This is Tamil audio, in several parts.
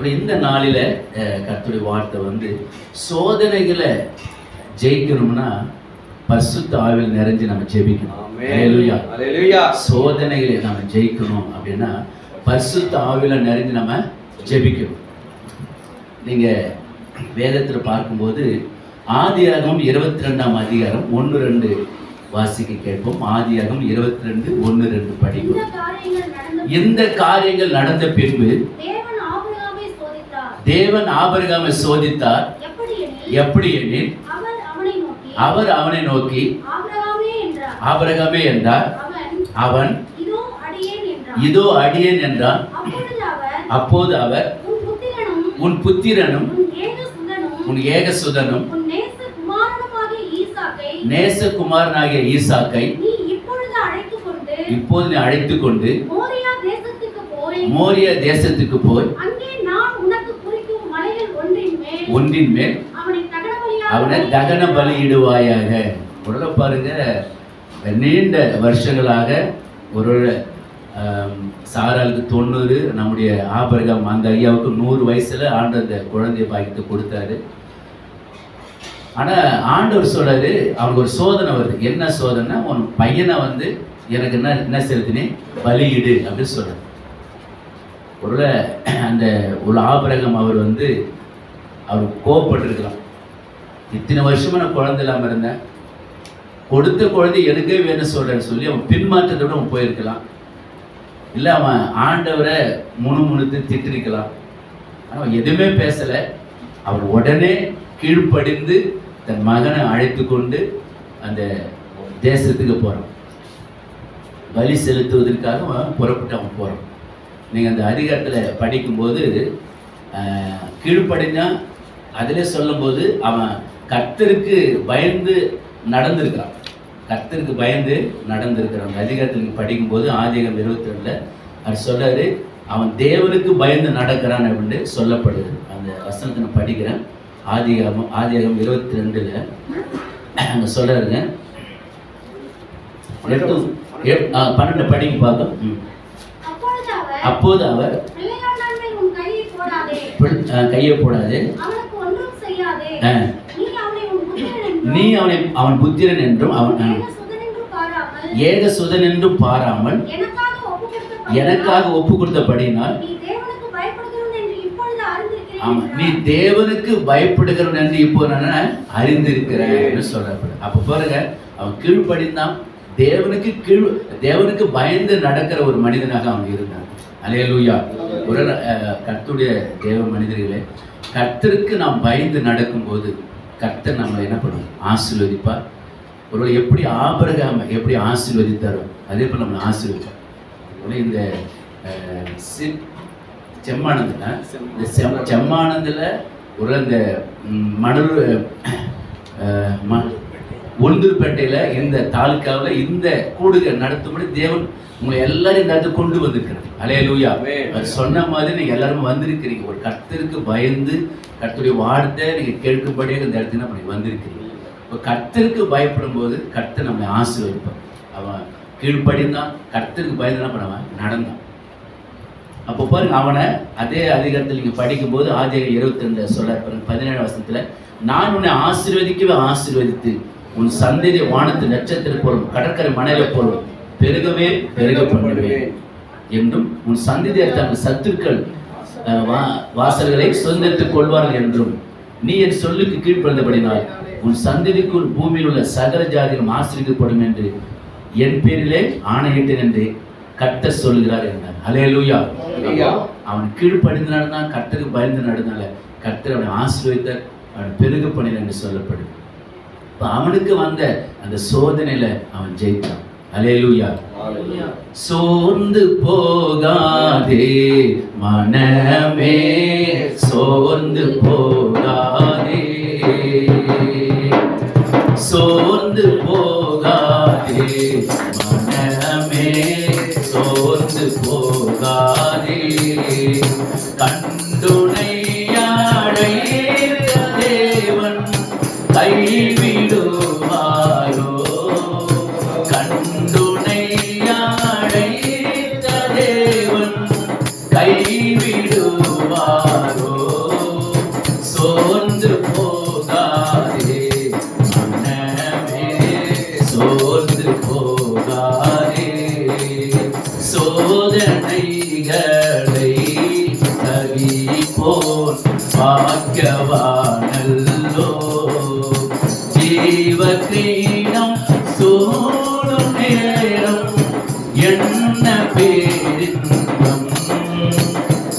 இந்த நாளில் கர்த்தருடைய வார்த்தை வந்து சோதனைகளை ஜெயிக்கணும்னா பரிசுத்த ஆவியில் நிறைஞ்சு நம்ம ஜெபிக்கணும். ஹல்லேலூயா. சோதனைகளை நம்ம ஜெயிக்கணும் அப்படின்னா பரிசுத்த ஆவியில் நிறைஞ்சு நம்ம ஜெபிக்கணும். நீங்கள் வேதத்தில் பார்க்கும்போது ஆதியாகமம் 22ஆம் அதிகாரம் 1-2 வாசிக்க கேட்போம். ஆதியாகமம் 22:1-2 படிப்போம். இந்த காரியங்கள் நடந்த பின்பு தேவன் ஆபிரகாமை சோதித்தார். எப்படி எனில் அவர் அவனை நோக்கி ஆபிரகாமே என்றார். அவன் இதோ அடியேன் என்றான். அப்போது அவர் உன் புத்திரனும் உன் ஏகசுதனும் நேசகுமாரனாகிய ஈசாக்கை இப்போது நீ அழைத்துக் கொண்டு மோரியா தேசத்துக்கு போய் ஒன்றின் மேல் அவனை தகன பலியிடுவாயாக. உடனே பாருங்க, நீண்ட வருஷங்களாக ஒரு சாராளுக்கு 90, நம்முடைய ஆபிரகாம் அந்த ஐயாவுக்கு 100 வயசுல ஆண்டு அந்த குழந்தைய பாக்கியத்தை கொடுத்தாரு. ஆனா ஆண்டவர் சொல்றாரு, அவனுக்கு ஒரு சோதனை வருது. என்ன சோதனை? உன் பையனை வந்து எனக்கு என்ன செலுத்தினே பலியிடு அப்படின்னு சொல்றாரு. ஒரு அந்த ஒரு ஆபிரகாம் அவர் வந்து அவர் கோவப்பட்டிருக்கிறான். இத்தனை வருஷமா நான் குழந்தை இல்லாமல் இருந்தேன், கொடுத்த குழந்தை எனக்கே வேணும் சொல்றேன்னு சொல்லி அவன் பின்மாற்றத்தோட அவன் போயிருக்கலாம். இல்லை அவன் ஆண்டவரை முணுமுணுத்து திட்டிருக்கலாம். ஆனால் எதுவுமே பேசலை. அவர் உடனே கீழ்ப்படிந்து தன் மகனை அழைத்து கொண்டு அந்த தேசத்துக்கு போகிறான். பலி செலுத்துவதற்காக அவன் புறப்பட்டு அவன் போகிறான். நீங்கள் அந்த அதிகாரத்தில் படிக்கும்போது கீழ்ப்படிஞ்சான். அதிலே சொல்லும்போது அவன் கர்த்தருக்கு பயந்து நடந்திருக்கிறான். கர்த்தருக்கு பயந்து நடந்திருக்கிறான். அந்த அதிகாரத்தில் நீங்கள் படிக்கும்போது ஆதியாகமம் 22 அவர் சொல்றாரு, அவன் தேவனுக்கு பயந்து நடக்கிறான் அப்படின்னு சொல்லப்படுது. அந்த வசனத்தை நான் படிக்கிறேன். ஆதியாகமம் 22 அங்கே சொல்றாருங்க. 12 படிக்க பார்க்க. அப்போது அவர் கையை போடாது, நீ அவன் புத்திரன் என்றும் அவன் ஏகசுதன் என்றும் பாராமல் எனக்காக ஒப்பு கொடுத்தபடினால் நீ தேவனுக்கு பயப்படுகிறவன் என்று இப்போ நான் அறிந்திருக்கிறேன் சொல்றப்ப. அப்ப பாருங்க, அவன் கீழ்ப்படிந்தான். தேவனுக்கு பயந்து நடக்கிற ஒரு மனிதனாக அவன் இருந்தான். அல்லேலூயா. ஒரு கர்த்தருடைய தேவ மனிதர்களே, கர்த்தருக்கு நாம் பயந்து நடக்கும்போது கர்த்தர் நம்மளை என்ன பண்ணுவோம்? ஆசீர்வதிப்பார். ஒரு எப்படி ஆபிரகாமை எப்படி ஆசீர்வதித்தாரோ அதே போல் நம்மளை ஆசீர்வதிப்பார். இந்த செம்மானந்தில் ஒரு அந்த உளுந்தூர்பேட்டையில் இந்த தாலுக்காவில் இந்த கூடுகள் நடத்தும்படி தேவன் உங்களை எல்லாரும் இந்த இடத்துக்கு கொண்டு வந்திருக்கிறார். அல்லேலூயா. அவர் சொன்ன மாதிரி நீங்கள் எல்லாரும் வந்திருக்கிறீங்க. ஒரு கர்த்தருக்கு பயந்து கர்த்தருடைய வார்த்தை நீங்கள் கேட்கும்படியாக இந்த இடத்துக்கு நம்ம வந்திருக்கிறீங்க. இப்போ கர்த்தருக்கு பயப்படும் போது கர்த்தர் நம்மளை ஆசீர்வதிப்பார். அவன் கீழ்ப்படிந்தான், கர்த்தருக்கு பயந்து என்ன பண்ணுவான்? நடந்தான். அப்போ பாருங்க, அவனை அதே அதிகாரத்தில் நீங்கள் படிக்கும்போது ஆதியாகமம் 22 சொல்றார் பாருங்க. 17 வசனத்தில், நான் உன்னை ஆசீர்வதிக்கவே ஆசீர்வதித்து உன் சந்ததியை வானத்து நட்சத்திரம் போலும் கடற்கரை மணலை போலும் பெருகவே பெருக பண்ணுவேன் என்றும் உன் சந்ததியர் தங்கள் சத்துருக்கள் வாசல்களை சுதந்திரத்துக் கொள்வார்கள் என்றும் நீ என் சொல்லுக்கு கீழ்ப்படிந்தபடினால் உன் சந்ததிக்குள் பூமியில் உள்ள சகல ஜாதிகளும் ஆசீர்வதிக்கப்படும் என்று என் பேரிலே ஆணையிட்டேன் என்று கர்த்தர் சொல்கிறார் என்றார். அல்லேலூயா. அவன் கீழ்ப்படிந்து நடந்தான், கர்த்தருக்கு பயந்து நடந்தால கர்த்தர் அவனை ஆசீர்வதித்தார், அவன் பெருக பண்ணினார் என்று சொல்லப்படுது. இப்போ அவனுக்கு வந்த அந்த சோதனையில அவன் ஜெயித்தான். அல்லேலூயா. சோர்ந்து போகாதே மனமே, சோர்ந்து போகாதே, சோர்ந்து போகாதே மனமே, சோர்ந்து போகாதே. கண்டுனை அடைந்த தேவன் கைவிடுவாரோ, கண்டுனை அடைந்த தேவன் கைவிடுவாரோ. பாக்கியவானல்லோ. ஜீவ கிரீடம் சூடும் நேரம் என்ன பேரின்பம்.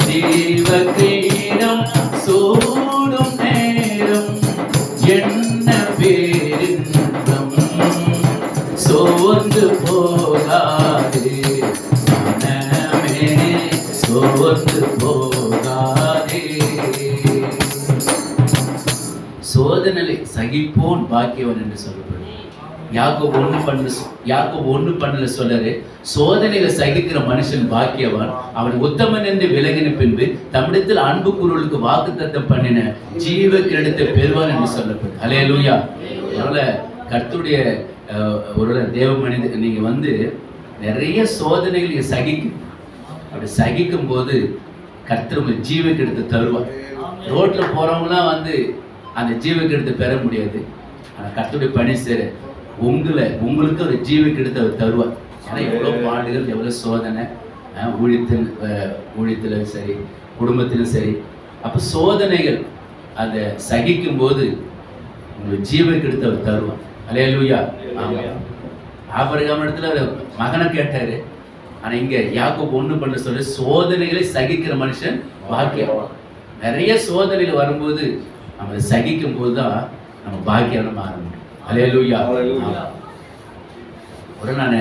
ஜீவ கிரீடம் சூடும் நேரம் என்ன பேரின்பம். சோர்ந்து போகாதே மனமே, சோர்ந்து போகாதே. சோதனையை சகிப்போன் பாக்கியவன் என்று சொல்லப்படும். யாக்கோபு 1:12 சொல்றாரு, சோதனையில சகிக்கிற மனுஷன் பாக்கியவான், அவன் உத்தமன் என்று விலகின பின்பு தம்மிடத்தில் அன்பு கூறுவதற்கு வாக்குத்தத்தம் பண்ணின ஜீவ கிரீடத்தை பெறுவான் என்று சொல்லப்படும். அல்லேலூயா. அதனால கர்த்தருடைய ஒரு தேவ மனிதன் நீங்க நிறைய சோதனைகள் நீங்க சகிக்கும். அப்படி சகிக்கும் போது கர்த்தர் உங்களுக்கு ஜீவ கிரீடத்தை தருவார். ரோட்ல போறவங்களாம் அந்த ஜீவ கிரீடத்தை பெற முடியாது. ஆனா கர்த்தருடைய பணி செய்ற உங்களுக்கு ஒரு ஜீவ கிரீடத்தை அவர் தருவார். ஏன்னா எவ்வளவு பாடுகள், எவ்வளவு சோதனை, ஊழியத்திலும் சரி, குடும்பத்திலும் சரி. அப்ப சோதனைகள் அதை சகிக்கும் போது உங்களுக்கு ஜீவ கிரீடத்தை அவர் தருவார். அல்லேலூயா. ஆபிரகாம் இடத்துல மகனை கேட்டாரு. ஆனா இங்க யாக்கோபு 1:12 சொல்ற சோதனைகளை சகிக்கிற மனுஷன் பாக்கியவான். நிறைய சோதனைகள் வரும்போது நம்ம சகிக்கும் போதுதான் நம்ம பாக்கியம் மாற முடியும். அல்லேலூயா. ஒரு நான்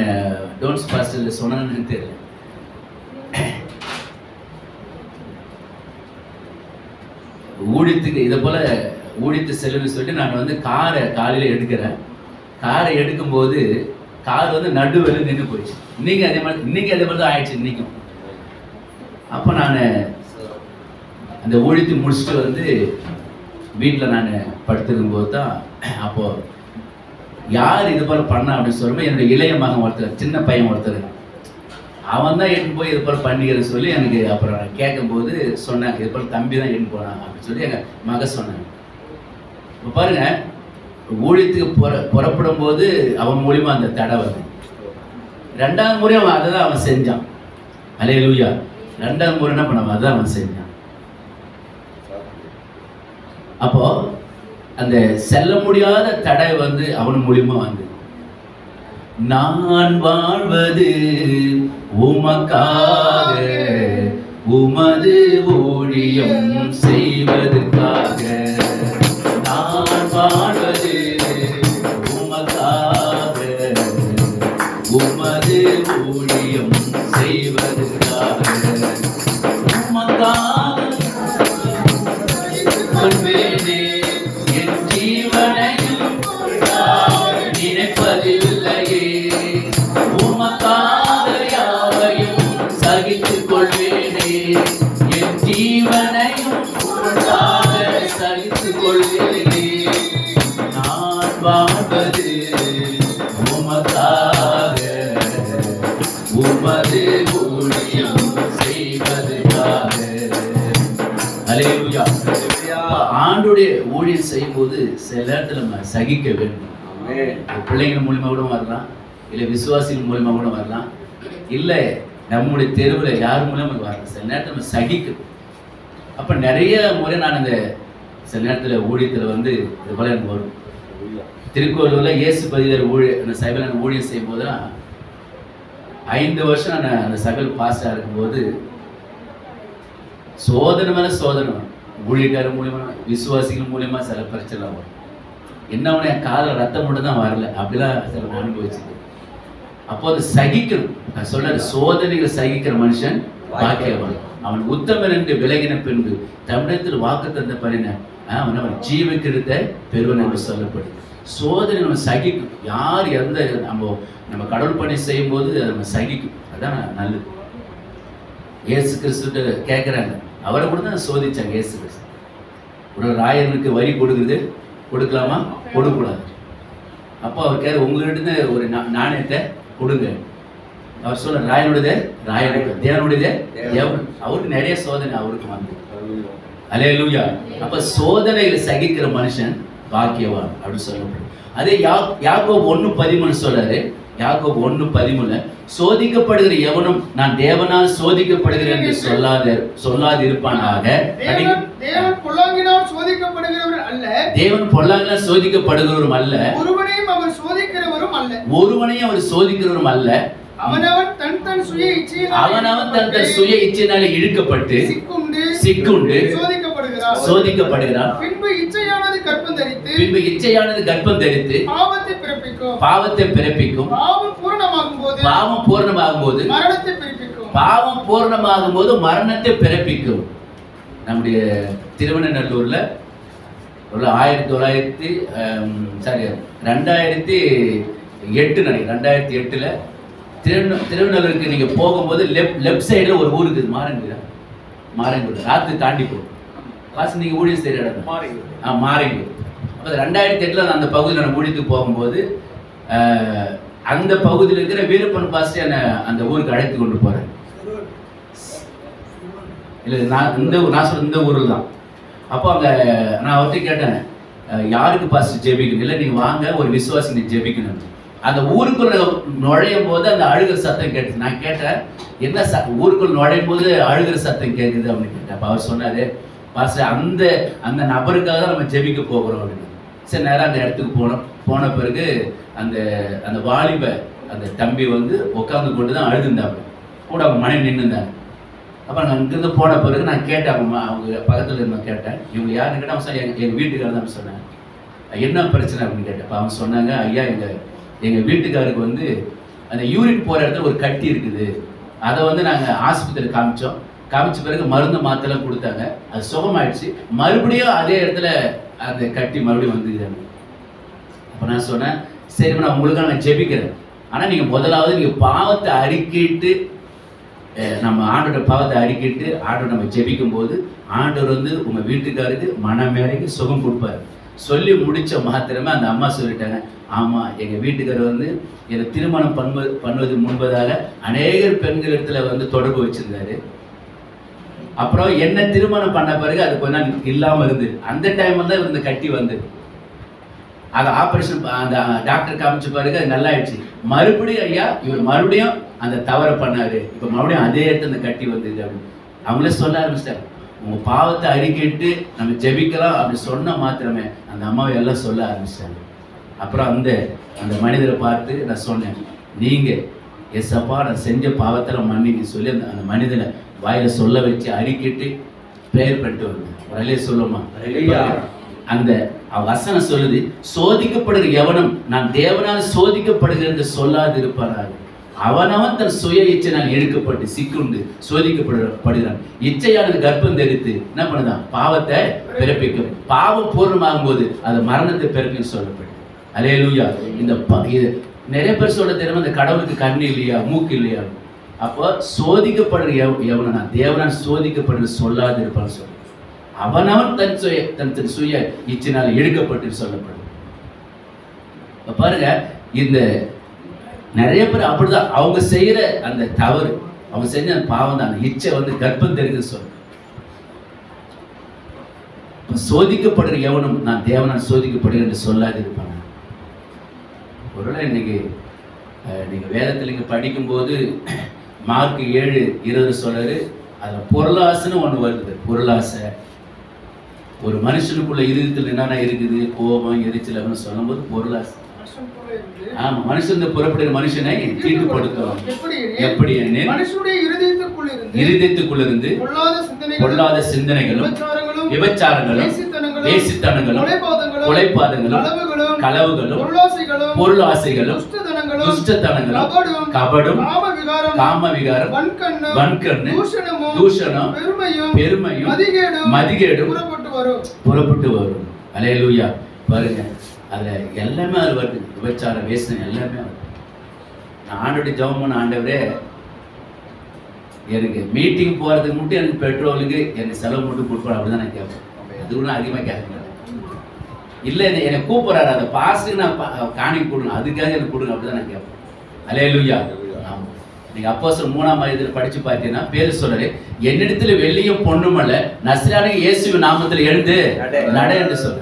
டோன்ஸ் பாஸ்டர்ல சொன்னேன்னு தெரியல. ஊழியத்துக்கு இதை போல ஊழியத்து செல்லுன்னு சொல்லிட்டு நான் காரை காலையில எடுக்கிறேன். காரை எடுக்கும்போது கார் நடுவில் நின்று போயிடுச்சு. இன்னைக்கு அதே மாதிரி தான் ஆயிடுச்சு இன்னைக்கும். அப்போ நான் அந்த ஊழியத்தை முடிச்சுட்டு வீட்டில் நான் படுத்துக்கும் போது தான் அப்போ யார் இது போல பண்ணா அப்படின்னு சொல்லும்போது என்னுடைய இளைய மகன் ஒருத்தர், சின்ன பையன் ஒருத்தர், அவன் தான் எடுத்து போய் இது போல பண்ணிக்கிறேன்னு சொல்லி எனக்கு அப்புறம் நான் கேட்கும்போது சொன்னேன், இது போல தம்பி தான் எடுத்து போனான் அப்படின்னு சொல்லி எங்கள் மக சொன்னாங்க. இப்போ பாருங்க, ஊழியத்துக்கு புறப்படும் போது அவன் மூலியமா அந்த தடை வருது. 2வது முறை அவன் அதை தான் அவன் செஞ்சான். அல்லேலூயா. 2வது முறை என்ன பண்ண அதான் அவன் செஞ்சான். அப்போ அந்த செல்ல முடியாத தடை அவன் மூலியமா நான் வாழ்வது உமக்காக, உமது ஊழியம் செய்வதற்காக. நான் வாழ்வது உமக்காக, உமது ஊழியம் செய்வதற்காக. உமக்காக கொள்வேனே என் ஜீவனையும் நினைப்பதில்லையே. உமக்காக யாவையும் சகித்துக் கொள்வேனே, என் ஜீவனையும் சகித்துக் கொள்வேனே. நான் வாழ்வது உமக்காக, உமது ஊழியம் செய்வதற்காக. அல்லேலூயா. ஆண்டுடைய ஊழியம் செய்யும் போது சில நேரத்தில் நம்ம சகிக்க வேண்டும். பிள்ளைங்க மூலியமா கூட வரலாம், இல்லை விசுவாசிகள் மூலியமா கூட வரலாம், இல்லை நம்முடைய தெருவில் யார் மூலியமா வரலாம். சில நேரத்தில் நம்ம சகிக்கணும். அப்போ நிறைய முறை நான் இந்த சில நேரத்தில் ஊழியத்தில் இது போல எனக்கு வரும். திருக்கோவிலூரில் இயேசு பதிதர் அந்த சபையில் நான் ஊழியம் செய்யும் போதுதான் 5 வருஷம் நான் அந்த சபையில் பாஸ்டாக இருக்கும்போது சோதனை மேலே சோதனை வரும். ஊழியக்காரர் மூலியமா, விசுவாசிகள் மூலியமா சில பிரச்சனை வரும். என்ன என் காலில் ரத்தம் மட்டும் தான் வரல, அப்படிலாம் சில அனுபவிச்சுது. அப்போ அது சகிக்கணும். நான் சொல்ற சோதனைகளை சகிக்கிற மனுஷன் பாக்கியவான், அவன் உத்தமன் என்று விலகின பின்பு தமிழத்தில் வாக்குத்தத்தம் பண்ணின அவன் ஜீவ கிரீடத்தை பெறுவன் என்று சொல்லப்படுது. சோதனை நம்ம சகிக்கும். யார் எந்த நம்ம கடவுள் பணி செய்யும் போது நம்ம சகிக்கும். அதான் நல்லது. இயேசு கிறிஸ்து கேட்குறாங்க, அவரை கூட தான் சோதிச்சாங்க. இயேசு கிறிஸ்து ஒரு ராயனுக்கு வரி கொடுக்கலாமா, கொடுக்கூடாது. அப்போ அவர் கேட்க, உங்ககிட்ட ஒரு நாணயத்தை கொடுங்க. அவர் சொல்ல, ராயனுடையதே ராயனுடைய, தேவனுடையதே தேவன். அவருக்கு நிறைய சோதனை அவருக்கு அல்லேலூயா. அப்ப சோதனைகளை சகிக்கிற மனுஷன் பாக்கியவான் அப்படின்னு சொல்லப்படும். அதே யாக்கோபு 1:13 சொல்றாரு, யாக்கோபு 1:13 சோதிக்கப்படுகிற எவனும் நான் தேவனால் சோதிக்கப்படுகிறேன் என்று சொல்லாது இருப்பானாக. தேவன் பொல்லாங்கினால் சோதிக்கப்படுகிறவர் அல்ல, தேவன் பொல்லாங்கினால் சோதிக்கப்படுகிறவரும் அல்ல, ஒருவனையும் அவர் சோதிக்கிறவரும் அல்ல, ஒருவனையும் அவர் சோதிக்கிறவரும் அல்ல. அவனவன் தன் சுய இச்சையினாலே இழுக்கப்பட்டு சிக்குண்டு சோதிக்கப்படுகிறான். பின்பு இச்சையானது கர்ப்பம் தரித்து பாவத்தை பிறப்பிக்கும். பாவம் பூரணமாகும் போது மரணத்தை பிறப்பிக்கும். நம்முடைய திருவண்ணநல்லூர்ல 2008 திருவண்ணூருக்கு நீங்க போகும்போது லெஃப்ட் சைடுல ஒரு ஊர் இருக்குது, மாரங்கூர் ராத்து தாண்டி போகும். காசு நீங்க ஊழியம் செய்யற இடம் மாரங்கூர். அப்போ 2008 அந்த பகுதியில் நான் ஊழியத்துக்கு போகும்போது அந்த பகுதியில் இருக்கிற வீரப்பன் பாஸ்டர் என்னை அந்த ஊருக்கு அழைத்து கொண்டு போறேன். இல்லை நான் சொல்ற இந்த ஊரில் தான். அப்போ அங்கே நான் அவர்கிட்ட கேட்டேன், யாருக்கு பாஸ்டர் ஜெபிக்கணும்? இல்லை நீங்கள் வாங்க, ஒரு விசுவாசி நீ ஜெபிக்கணும். அந்த ஊருக்குள்ள நுழையும் போது அந்த அழுகிற சத்தம் கேட்டுச்சு. நான் கேட்டேன், என்ன ஊருக்குள் நுழையும் போது அழுகிற சத்தம் கேட்குது அப்படின்னு கேட்டேன். அப்போ அவர் சொன்னாரு, பாஸ்டர் அந்த நபருக்காக தான் நம்ம ஜெபிக்க போகிறோம் அப்படின்னு. சரி, நேரம் அந்த இடத்துக்கு போன பிறகு அந்த வாலிப அந்த தம்பி வந்து உட்காந்து கொண்டு தான் அழுதுந்தாங்க, கூட அவங்க மனைவி நின்றுந்தாங்க. அப்புறம் நான் இங்கிருந்து போன பிறகு நான் கேட்டேன், அவங்க பக்கத்தில் இருந்த கேட்டேன், இவங்க யாருன்னு கேட்டால் அவன் சொன்ன எங்கள் வீட்டுக்காரர் தான் சொன்னேன். என்ன பிரச்சனை அப்படின்னு கேட்டேன். அப்போ அவங்க சொன்னாங்க, ஐயா எங்கள் வீட்டுக்காருக்கு வந்து அந்த யூரின் போகிற இடத்துல ஒரு கட்டி இருக்குது, அதை வந்து நாங்கள் ஆஸ்பத்திரி காமிச்ச பிறகு மருந்து மாத்தெல்லாம் கொடுத்தாங்க, அது சுகமாயிடுச்சு, மறுபடியும் அதே இடத்துல அந்த கட்டி மறுபடியும் வந்துக்குது. அப்போ நான் சொன்னேன், சரி நான் உங்களுக்காக நான் ஜெபிக்கிறேன், ஆனால் நீங்கள் முதலாவது நீங்கள் பாவத்தை அறிக்கிட்டு நம்ம ஆண்டோட பாவத்தை அறிக்கிட்டு ஆண்டோட நம்ம ஜெபிக்கும் போது ஆண்டவர் வந்து உங்கள் வீட்டுக்காருக்கு மனமேறைக்கு சுகம் கொடுப்பாரு. சொல்லி முடித்த மாத்திரமே அந்த அம்மா சொல்லிட்டாங்க, ஆமாம் எங்கள் வீட்டுக்காரர் வந்து என்னை திருமணம் பண்ணுவது முன்பதாக அநேகர் பெண்களிடத்துல வந்து தொடர்பு வச்சிருந்தாரு. அப்புறம் என்ன திருமணம் பண்ண பிறகு அது கொஞ்ச நாள் இல்லாமல் இருந்தது. அந்த டைம்ல தான் இந்த கட்டி வந்தது. அது ஆப்ரேஷன் அந்த டாக்டர் காமிச்ச பிறகு அது நல்லா ஆயிடுச்சு. மறுபடியும் ஐயா இவர் மறுபடியும் அந்த தவறை பண்ணாரு, இப்போ மறுபடியும் அதே இடத்துல அந்த கட்டி வந்தது அப்படின்னு அவங்களே சொல்ல ஆரம்பிச்சிட்டாங்க. உங்க பாவத்தை அறிக்கிட்டு நம்ம ஜெபிக்கலாம் அப்படி சொன்ன மாத்திரமே அந்த அம்மாவை எல்லாம் சொல்ல ஆரம்பிச்சிட்டாங்க. அப்புறம் அந்த மனிதரை பார்த்து நான் சொன்னேன், நீங்க எஸ்அப்பா நான் செஞ்ச பாவத்தில் மன்னிங்க சொல்லி அந்த மனிதனை வாயில சொல்ல வச்சு அறிக்கிட்டு ப்ரேயர் பண்ணிட்டு வந்தேன். ஒரு அலைய சொல்லுமா, அந்த வசனம் சொல்லுது, சோதிக்கப்படுகிற எவனும் நான் தேவனால் சோதிக்கப்படுகிறேன் என்று சொல்லாது இருப்பாராக. அவனவன் தன் சுய இச்சையினால் இழுக்கப்பட்டு சிக்குண்டு சோதிக்கப்படுகிறான். இச்சையானது கர்ப்பம் தரித்து என்ன பண்ணுதான்? பாவத்தை பிறப்பிக்கும். பாவம் பூர்ணமாகும் போது அது மரணத்தை பிறப்பிக்கும் சொல்லப்படும். அல்லேலூயா. இது நிறைய பேர் சொல்ல தெரியும், இந்த கடவுளுக்கு கண்ணு இல்லையா, மூக்கு இல்லையா. அப்போ சோதிக்கப்படுற எவனை நான் தேவனால் சோதிக்கப்படுறது சொல்லாது இருப்பான்னு சொல்ல, அவனவன் தன் சுய இச்சையினால் இழுக்கப்பட்டு சொல்லப்படும். பாருங்க, இந்த நிறைய பேர் அப்படிதான் அவங்க செய்யற அந்த தவறு, அவங்க செஞ்ச அந்த பாவம் தான், அந்த இச்சை வந்து கர்ப்பம் தெரியுது சொல்ல. சோதிக்கப்படுற எவனும் நான் தேவனால் சோதிக்கப்படுகிறேன் என்று சொல்லாது இருப்பாங்க. ஒருவேளை இன்னைக்கு நீங்க வேதத்தில் இங்க படிக்கும்போது மார்க் 7:20 சொல்றாரு, அதுல பொருளாசைன்னு ஒண்ணு வருது. பொருளாசை ஒரு மனுஷனுக்குள்ள இருதயத்தில் என்னென்ன இருக்குது, கோபம் எரிச்சல் அப்படின்னு சொல்லும் போது பொருளாசை. ஆமா, மனுஷன் புறப்படுகிற மனுஷனை தீட்டுப்படுத்தும். எப்படி இருதயத்துக்குள்ளிருந்து பொல்லாத சிந்தனைகளும் விபச்சாரங்களும் வேசித்தனங்களும் கொலைபாதங்களும் களவுகளும் பொருளாசைகளும் துஷ்டத்தனங்களும் கபடும் காம விகாரம் வன்கண்ணு தூஷணம் பெருமையும் மதிகேடும் புறப்பட்டு வரும். அல்லேலூயா. பாருங்க, அதுல எல்லாமே அது வருது. விபச்சாரம் வேசனம் எல்லாமே வருது. நான் ஆண்டோட ஜெபம் பண்ண, ஆண்டவரே எனக்கு மீட்டிங் போறதுக்கு மட்டும் எனக்கு பெட்ரோலுக்கு எனக்கு செலவு மட்டும் கொடுப்போம் அப்படிதான் நான் கேட்பேன். அது கூட அதிகமாக கேட்க மாட்டேன். இல்லை என்னை கூப்பிட்றாரு, அதை பாஸுக்கு நான் காணிக்கு கொடுங்க, அதுக்காக எனக்கு கொடுங்க அப்படிதான் நான் கேட்பேன். அல்லேலூயா. ஆமாம், நீங்க அப்போஸ்தலர் 3ஆம் அதிகாரத்தில் படிச்சு பார்த்தீங்கன்னா பேர் சொல்றாரு, என்னிடத்துல வெள்ளியும் பொண்ணும் அல்ல, நசரேயனாகிய இயேசுவின் நாமத்தில் எழுந்து நட என்று சொல்ற.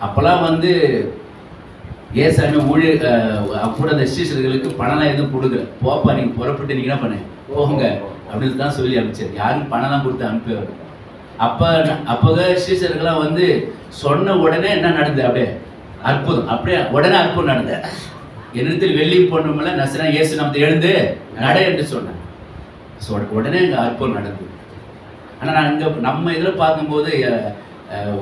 அப்பெல்லாம் வந்து ஏசாமி கூட அந்த சீஷர்களுக்கு பணம்லாம் எதுவும் கொடுக்கல. போப்பா நீங்க புறப்பட்டு நீங்க என்ன பண்ண போங்க அப்படின்னு தான் சொல்லி அனுப்பிச்சார். யாரும் பணம்லாம் கொடுத்து அனுப்பிவார். அப்போ சீஷர்கள்லாம் வந்து சொன்ன உடனே என்ன நடந்தது? அப்படியே அற்புதம், அப்படியே உடனே அற்புதம் நடந்தது. என்னிடத்தில் வெள்ளியும் பொண்ணுமில்ல, நசரேயனாகிய இயேசு நாமத்தில் எழுந்து நட என்று சொன்னேன். உடனே அங்கே அற்புதம் நடந்தது. ஆனால் நான் இங்கே நம்ம இதில் பார்க்கும்போது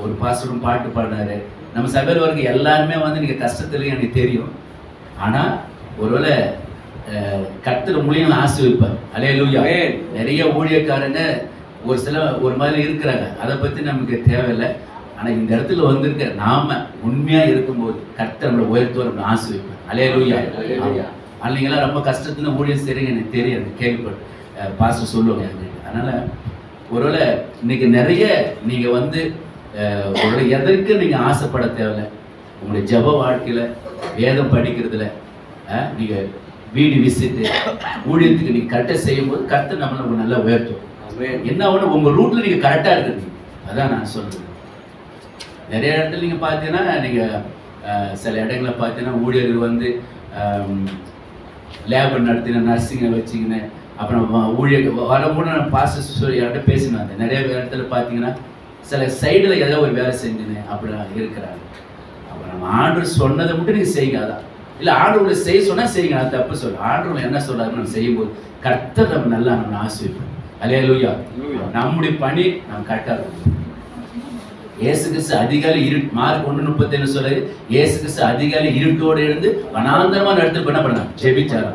ஒரு பாஸ்டரும் பாட்டு பாடினாரு. நம்ம சபையில் வரைக்கும் எல்லாருமே வந்து நீங்கள் கஷ்டத்துலையும் எனக்கு தெரியும். ஆனால் ஒருவேளை கர்த்தர் மூலியம் ஆசீர்வதிப்பார். அல்லேலூயா. நிறைய ஊழியக்காரங்க ஒரு மாதிரி இருக்கிறாங்க, அதை பற்றி நமக்கு தேவையில்லை. ஆனால் இந்த இடத்துல வந்திருக்க நாம உண்மையாக இருக்கும்போது கர்த்தர் நம்மளை உயர்த்துவார், நம்மளை ஆசீர்வதிப்பார். அல்லேலூயா. நீங்களாம் ரொம்ப கஷ்டத்துல ஊழியம் செய்றீங்க, எனக்கு தெரியாது, கேள்விப்பட்டு பாஸ்டர் சொல்லுவாங்க. அதனால் ஒருவேளை இன்னைக்கு நிறைய நீங்கள் வந்து ஒருவேளை எதற்கு நீங்கள் ஆசைப்பட தேவையில்லை. உங்களுடைய ஜப வாழ்க்கையில், வேதம் படிக்கிறதுல, நீங்கள் வீடு விசிட்டு ஊழியத்துக்கு நீங்கள் கரெக்டாக செய்யும்போது கர்த்தர் நம்மளை நல்லா உயர்த்தும். என்ன ஒன்று உங்கள் ரூட்டில் நீங்கள் கரெக்டாக இருக்கிறீங்க, அதான் நான் சொல்கிறேன். நிறைய இடத்துல நீங்கள் பார்த்தீங்கன்னா, நீங்கள் சில இடங்களில் பார்த்தீங்கன்னா ஊழியர்கள் வந்து லேபர் நடத்தின, நர்சிங்கை வச்சுக்கின்னு, அப்புறம் வரும்போது நான் பாஸ்டர் சொல்லி யார்கிட்ட பேசினாங்க. நிறைய இடத்துல பார்த்தீங்கன்னா சில சைடில் ஏதோ ஒரு வேலை செஞ்சுன்னு அப்படி இருக்கிறாங்க. அப்புறம் நம்ம ஆர்டர் சொன்னதை மட்டும் நீங்கள் செய்யுங்க, அதான். இல்லை ஆர்டர் செய்ய சொன்னால் செய்யுங்க, அது தப்பு சொல்ல. ஆர்டர் என்ன சொல்கிறாருன்னு நம்ம செய்யும்போது கர்த்தர் நம்ம நல்லா நம்ம ஆசீர்வதிப்போம். அல்லேலூயா. நம்முடைய பணி நம்ம கரெக்டாக இருக்கும். இயேசு கிறிஸ்து அதிகாலை மார்க் 1:37 சொல்றாரு, இயேசு கிறிஸ்து அதிகாலை இருட்டோடு எழுந்து வனாந்தரமான இடத்துல என்ன பண்ணார்? ஜெபிச்சார்.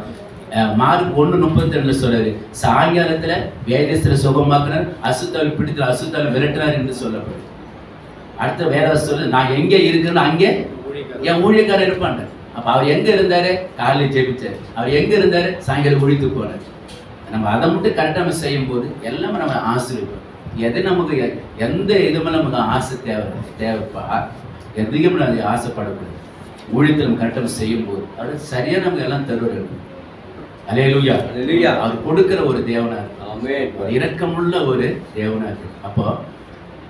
மார்க் 1:32 சொல்றாரு, சாயங்காலத்துல வேதத்துல சுகமாக்குனார், அசுத்தாவை பிடித்து அசுத்தாவை விரட்டினார் என்று சொல்லப்படுது. அடுத்த வேத சொல்லு, நான் எங்க இருக்குன்னு அங்கே என் ஊழியக்காரர் இருப்பான். அப்ப அவர் எங்க இருந்தாரு? காலையில் ஜெபிச்சார். அவர் எங்க இருந்தாரு? சாயங்காலம் ஒழித்து போனார். நம்ம அதை மட்டும் கரெக்டாக நம்ம செய்யும் போது எல்லாமே நம்ம ஆசீர்வதிப்போம். எது நமக்கு எந்த இதுமே நமக்கு ஆசை தேவைப்பா எதையும் நம்ம ஆசைப்படக்கூடாது. ஊழியத்தை நம்ம கரெக்டாக செய்யும் போது அவர் சரியாக நமக்கு எல்லாம் தருவார். அல்லேலூயா. அவர் கொடுக்கிற ஒரு தேவனா இருக்கு, இரக்கமுள்ள ஒரு தேவனா இருக்கு. அப்போ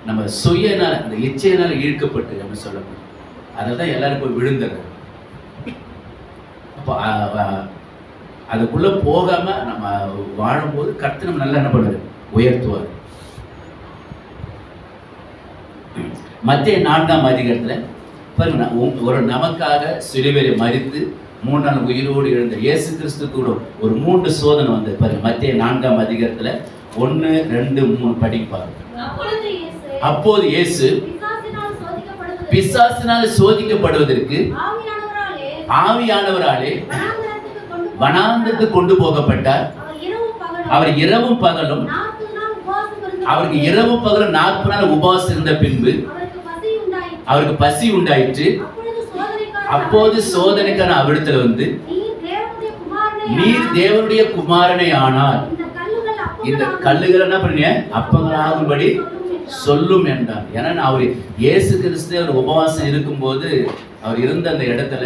நம்ம சுயனால, அந்த இச்சையினால இழுக்கப்பட்டு நம்ம சொல்லணும். அதில் தான் எல்லாரும் போய் விழுந்துடுறோம். அப்போ அதுக்குள்ள போகாம நம்ம வாழும்போது கர்த்தர் நம்ம நல்லா என்ன பண்ணுவார்? உயர்த்துவார். மத்திய 4ஆம் அதிகாரத்தில் பாருங்க, ஒரு நமக்காக சிலுவையிலே மரித்து 3 நாள் உயிரோடு எழுந்த இயேசு கிறிஸ்து கூட ஒரு 3 சோதனை வந்தது பாருங்க. மத்திய 4ஆம் அதிகாரத்தில் 1, 2, 3 படிப்பாரு. அப்போது இயேசு பிசாசினால் சோதிக்கப்படுவதற்கு ஆவியானவராலே வனாந்தரத்துக்கு கொண்டு போகப்பட்டார். அவர் இரவும் பகலும், அவருக்கு இரவு பகலும் 40 நாள் உபவாசம் இருந்த பின்பு அவருக்கு பசி உண்டாயிற்று. அப்போது சோதனைக்கான அவிடத்தில் வந்து, நீர் தேவனுடைய குமாரனை ஆனால் இந்த கல்லுகள் என்ன பண்ணீங்க? அப்பங்களாகும்படி சொல்லும் என்றார். ஏன்னா அவர் இயேசு கிறிஸ்து அவர் உபவாசம் இருக்கும்போது அவர் இருந்த அந்த இடத்துல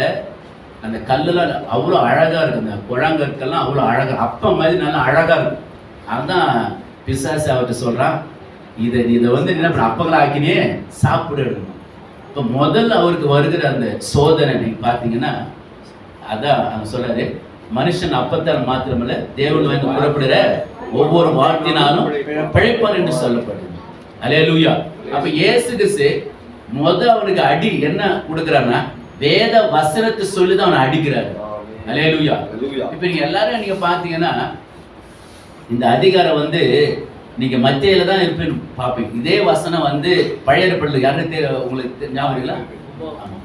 அந்த கல்லுலாம் அவ்வளோ அழகா இருக்கு. அந்த குழாங்கற்கெல்லாம் அவ்வளோ அழகா, அப்பம் மாதிரி நல்லா அழகா இருக்கும். அதுதான் பிசாசு அவர்கிட்ட சொல்றான், இதை வந்து என்ன பண்ண அப்பங்களா ஆக்கினே சாப்பிட. இப்போ முதல்ல அவருக்கு வருகிற அந்த சோதனை நீங்க பார்த்தீங்கன்னா, அதான் அவங்க சொல்றாரு, மனுஷன் அப்பத்தால் மாத்திரமல்ல தேவன் வந்து புறப்படுகிற ஒவ்வொரு வார்த்தையினாலும் பிழைப்பார் என்று சொல்லப்படுது. அல்லேலூயா. அப்ப இயேசு கிறிஸ்து அவனுக்கு அடி என்ன கொடுக்குறான்னா, வேத வசனத்தை சொல்லிதான் அவனை அடிக்கிறாரு. அல்லேலூயா. இப்ப நீங்க எல்லாரும் நீங்க பாத்தீங்கன்னா இந்த அதிகாரம் வந்து நீங்க மத்தியில தான் இருப்பேன்னு பார்ப்பீங்க. இதே வசனம் வந்து பழைய ஏற்பாட்டில் யாருக்கு உங்களுக்கு ஞாபகம்?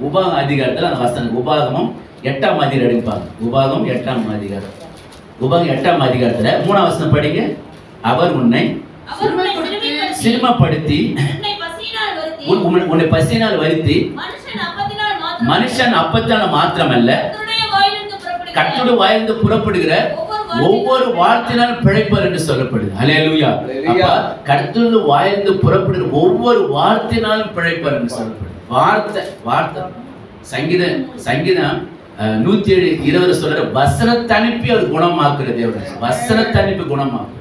உபாகம் அதிகாரத்தில் அந்த வசனம் உபாகமம் 8ஆம் அதிகாரம் எடுப்பாங்க. உபாகம் 8ஆம் அதிகாரம். உபாகம் 8ஆம் அதிகாரத்துல 3ஆம் வசனம் படிங்க. அவர் உன்னை சிறுமப்படுத்தி உன்னை பசியினால் வருத்தி மனுஷன் அப்பத்தினால் மாத்திரமல்ல கர்த்தருடைய வாயிலிருந்து புறப்படுகிற ஒவ்வொரு வார்த்தையினாலும் பிழைப்பார் என்று சொல்லப்படுது. அல்லேலூயா. அப்ப கர்த்தருடைய வாயிலிருந்து புறப்படுகிற ஒவ்வொரு வார்த்தையினாலும் பிழைப்பார் என்று சொல்லப்படுது. வார்த்தை சங்கீதம் 107:20 சொல்ற, வசனத்தை அனுப்பி அவர் குணமாக்குற தேவன். வசனத்தை அனுப்பி குணமாக்கு,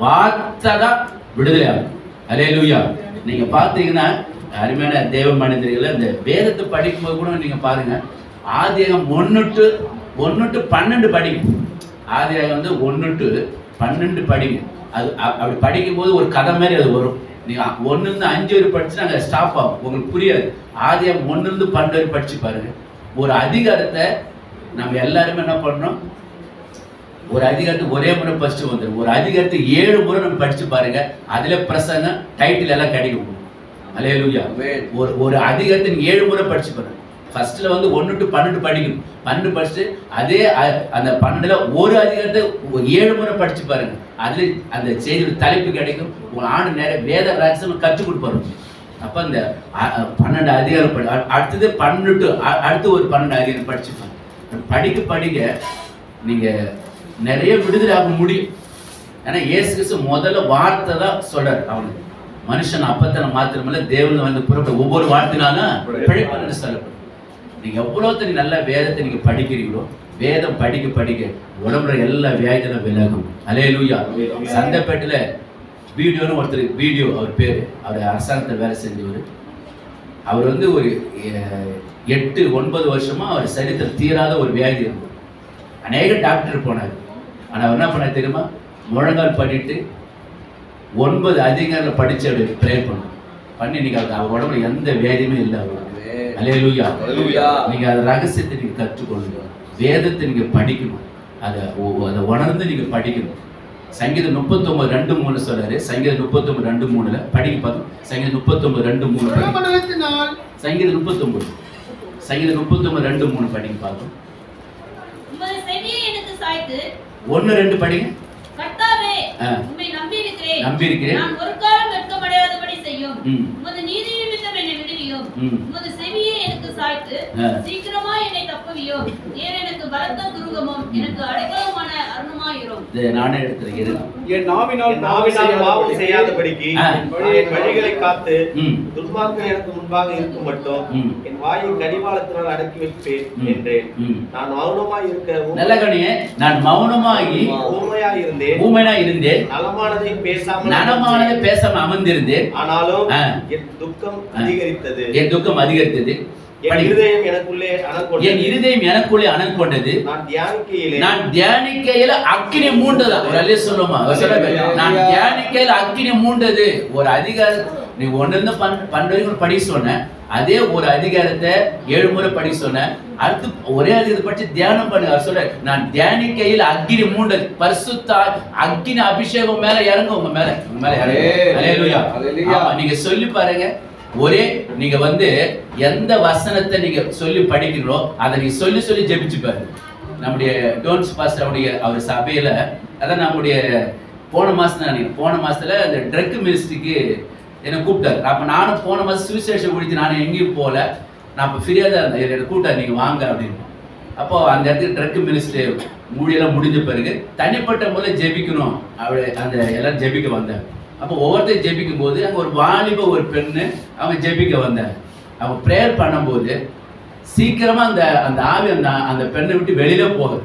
வார்த்தை தான் விடுதலை ஆகும். அல்லேலூயா. நீங்க பாத்தீங்கன்னா அருமையான தேவ மனிதர்கள் இந்த வேதத்தை படிக்கும்போது கூட நீங்க பாருங்க, ஆதியாகமம் 1 to 12 படிங்க. ஆதியாகமம் வந்து 1 to 12 படிங்க. அது அப்படி படிக்கும் போது ஒரு கதை மாதிரி அது வரும். நீங்க 1 to 5 வரை படிச்சு நாங்கள் ஸ்டாப் ஆகும், உங்களுக்கு புரியாது. ஆதியாகமம் 1 to 12 வரை படிச்சு பாருங்க. ஒரு அதிகாரத்தை நம்ம எல்லாருமே என்ன பண்றோம், ஒரு அதிகாரத்தை ஒரே முறை படிச்சு வந்துடும். ஒரு அதிகாரத்தை 7 முறை நம்ம படிச்சு பாருங்க, அதுல பிரசங்கம் டைட்டில் எல்லாம் கிடைக்கும். அல்லேலூயா. ஒரு அதிகாரத்தை நீங்க 7 முறை படிச்சு பாருங்க. ஃபர்ஸ்ட்ல வந்து 1 to 12 படிக்கணும். 12 படிச்சுட்டு அதே அந்த 12ல ஒரு அதிகாரத்தை 7 முறை படிச்சு பாருங்க, அதுல அந்த செய்தியோட தலைப்பு கிடைக்கும். உங்க ஆண்டு நேர வேத ரகசியம் கற்றுக் கொடுப்பாரு. அப்ப அந்த 12 அதிகாரம் அடுத்தது 12 to அடுத்து ஒரு 12 அதிகாரம் படிச்சுப்பாங்க. படிக்க நீங்க நிறைய விடுதலை ஆக முடியும். ஏன்னா இயேசு கிறிஸ்து முதல்ல வார்த்தை தான் சொல்றாரு. அவனுக்கு மனுஷன் அப்பத்தனை மாத்திரமல்ல தேவன் வந்து புறப்பட்ட ஒவ்வொரு வார்த்தைனாலும் பிழைப்பான்னு சொல்லப்படும். நீங்க எவ்வளவு நல்ல வேதத்தை நீங்க படிக்கிறீங்களோ, வேதம் படிக்க உடம்புல எல்லா வியாதிகளும் விலகும். அல்லேலூயா. சந்தைப்பேட்டில் வீடியோன்னு ஒருத்தர், வீடியோ அவர் பேர், அவர் அரசாங்கத்தில் வேலை செஞ்சவர். அவர் வந்து ஒரு 8-9 வருஷமா அவர் சரித்திரம் தீராத ஒரு வியாதி இருக்கும். அநேக டாக்டர் போனார். ஆனால் அவர் என்ன பண்ணார் தெரியுமா, முழங்கால் பண்ணிட்டு 9 அதிகாரில் படிச்சு அவர் ப்ரேயர் பண்ணி இன்னைக்கு அவர் உடம்புல எந்த வியாதியுமே இல்லை அவருக்கு. அல்லேலூயா. நீங்க அந்த ரகசியத்தை நீங்க கற்றுக்கொள்ளுங்க, வேதத்தை நீங்க படிக்கணும், அதை உணர்ந்து நீங்க படிக்கணும். சங்கீதம் 39:2-3 சொல்றாரு. சங்கீதம் 39:2-3 படிக்க பார்த்தோம். சங்கீதம் 39:2-3 சங்கீதம் 39:2-3 படிக்க பார்த்தோம். 1-2 படிங்க. கர்த்தாவே, உம்மை நம்பியிருக்கிறேன். நான் ஒரு காலம் வெட்கமடையாதபடி செய்யும். உமது நீதி நிமித்தம் என்னை விடுவியும். உமது செவியை எனக்கு சாய்த்து சீக்கிரமாய் என்னை தப்புவியும். நீர் எனக்கு பலத்த துருகமும் எனக்கு அடைக்கலமான அருணமாயிரும். நானே எடுத்துக்கிறேன். என் நாவினால் பாவம் செய்யாதபடிக்கு என் வழிகளை காத்து துன்மார்க்கம் எனக்கு முன்பாக இருக்கும் மட்டும் என் வாயை கடிவாளத்தினால் அடக்கி வைப்பேன் என்றேன். நான் மௌனமாய் இருக்க நல்ல கணியே, நான் மௌனமாகி ஊமையாய் இருந்தேன். நலமானதை பேசாம அமர்ந்திருந்தேன். ஆனாலும் என் துக்கம் அதிகரித்தது. என் இருதயம் எனக்குள்ளே அனல் கொண்டது. நான் தியானிக்கையில அக்கினி மூண்டது. நான் தியானிக்கையில அக்கினி மூண்டது. ஒரு அதிகாரம் நீ 1-12 படி சொன்ன, அதே ஒரு அதிகாரத்தை 7 முறை படி சொன்ன. அடுத்து ஒரே அதிகாரத்தை படிச்சு தியானம் பண்ணுங்க. சொல்ல, நான் தியானிக்கையில் அக்கினி மூண்டது. பரிசுத்த அக்கினி அபிஷேகம் மேல இறங்க உங்க மேல அல்லேலூயா. நீங்க சொல்லி பாருங்க. ஒரே நீங்க வந்து எந்த வசனத்தை நீங்க சொல்லி படிக்கிறீங்களோ அதை நீங்க சொல்லி ஜெபிச்சு பாருங்க. நம்முடைய டோன்ஸ் பாஸ்டர் அவர் சபையில, அதான் நம்முடைய போன மாசத்துல அந்த ட்ரக் மினிஸ்ட்ரிக்கு என்னை கூப்பிட்டாரு. அப்ப நானும் போன மாசம் சுவிசேஷம் குடிச்சு நானும் எங்கேயும் போல, நான் இப்போ ஃப்ரீயாக தான் இருந்தேன். என்னை கூப்பிட்டாரு, நீங்க வாங்க அப்படின்னு. அப்போ அந்த இடத்துக்கு ட்ரக் மினிஸ்ட்ரி மூடியெல்லாம் முடிஞ்ச பிறகு தனிப்பட்ட முறையில் ஜெபிக்கணும் அப்படி அந்த எல்லாரும் ஜெபிக்க வந்தாங்க. அப்போ ஒவ்வொருத்தரும் ஜெபிக்கும் போது அங்கே ஒரு வாலிப ஒரு பெண்ணு அவங்க ஜெபிக்க வந்தாங்க. அவங்க ப்ரேயர் பண்ணும்போது சீக்கிரமா அந்த ஆவி அந்த பெண்ணை விட்டு வெளியில போகுது.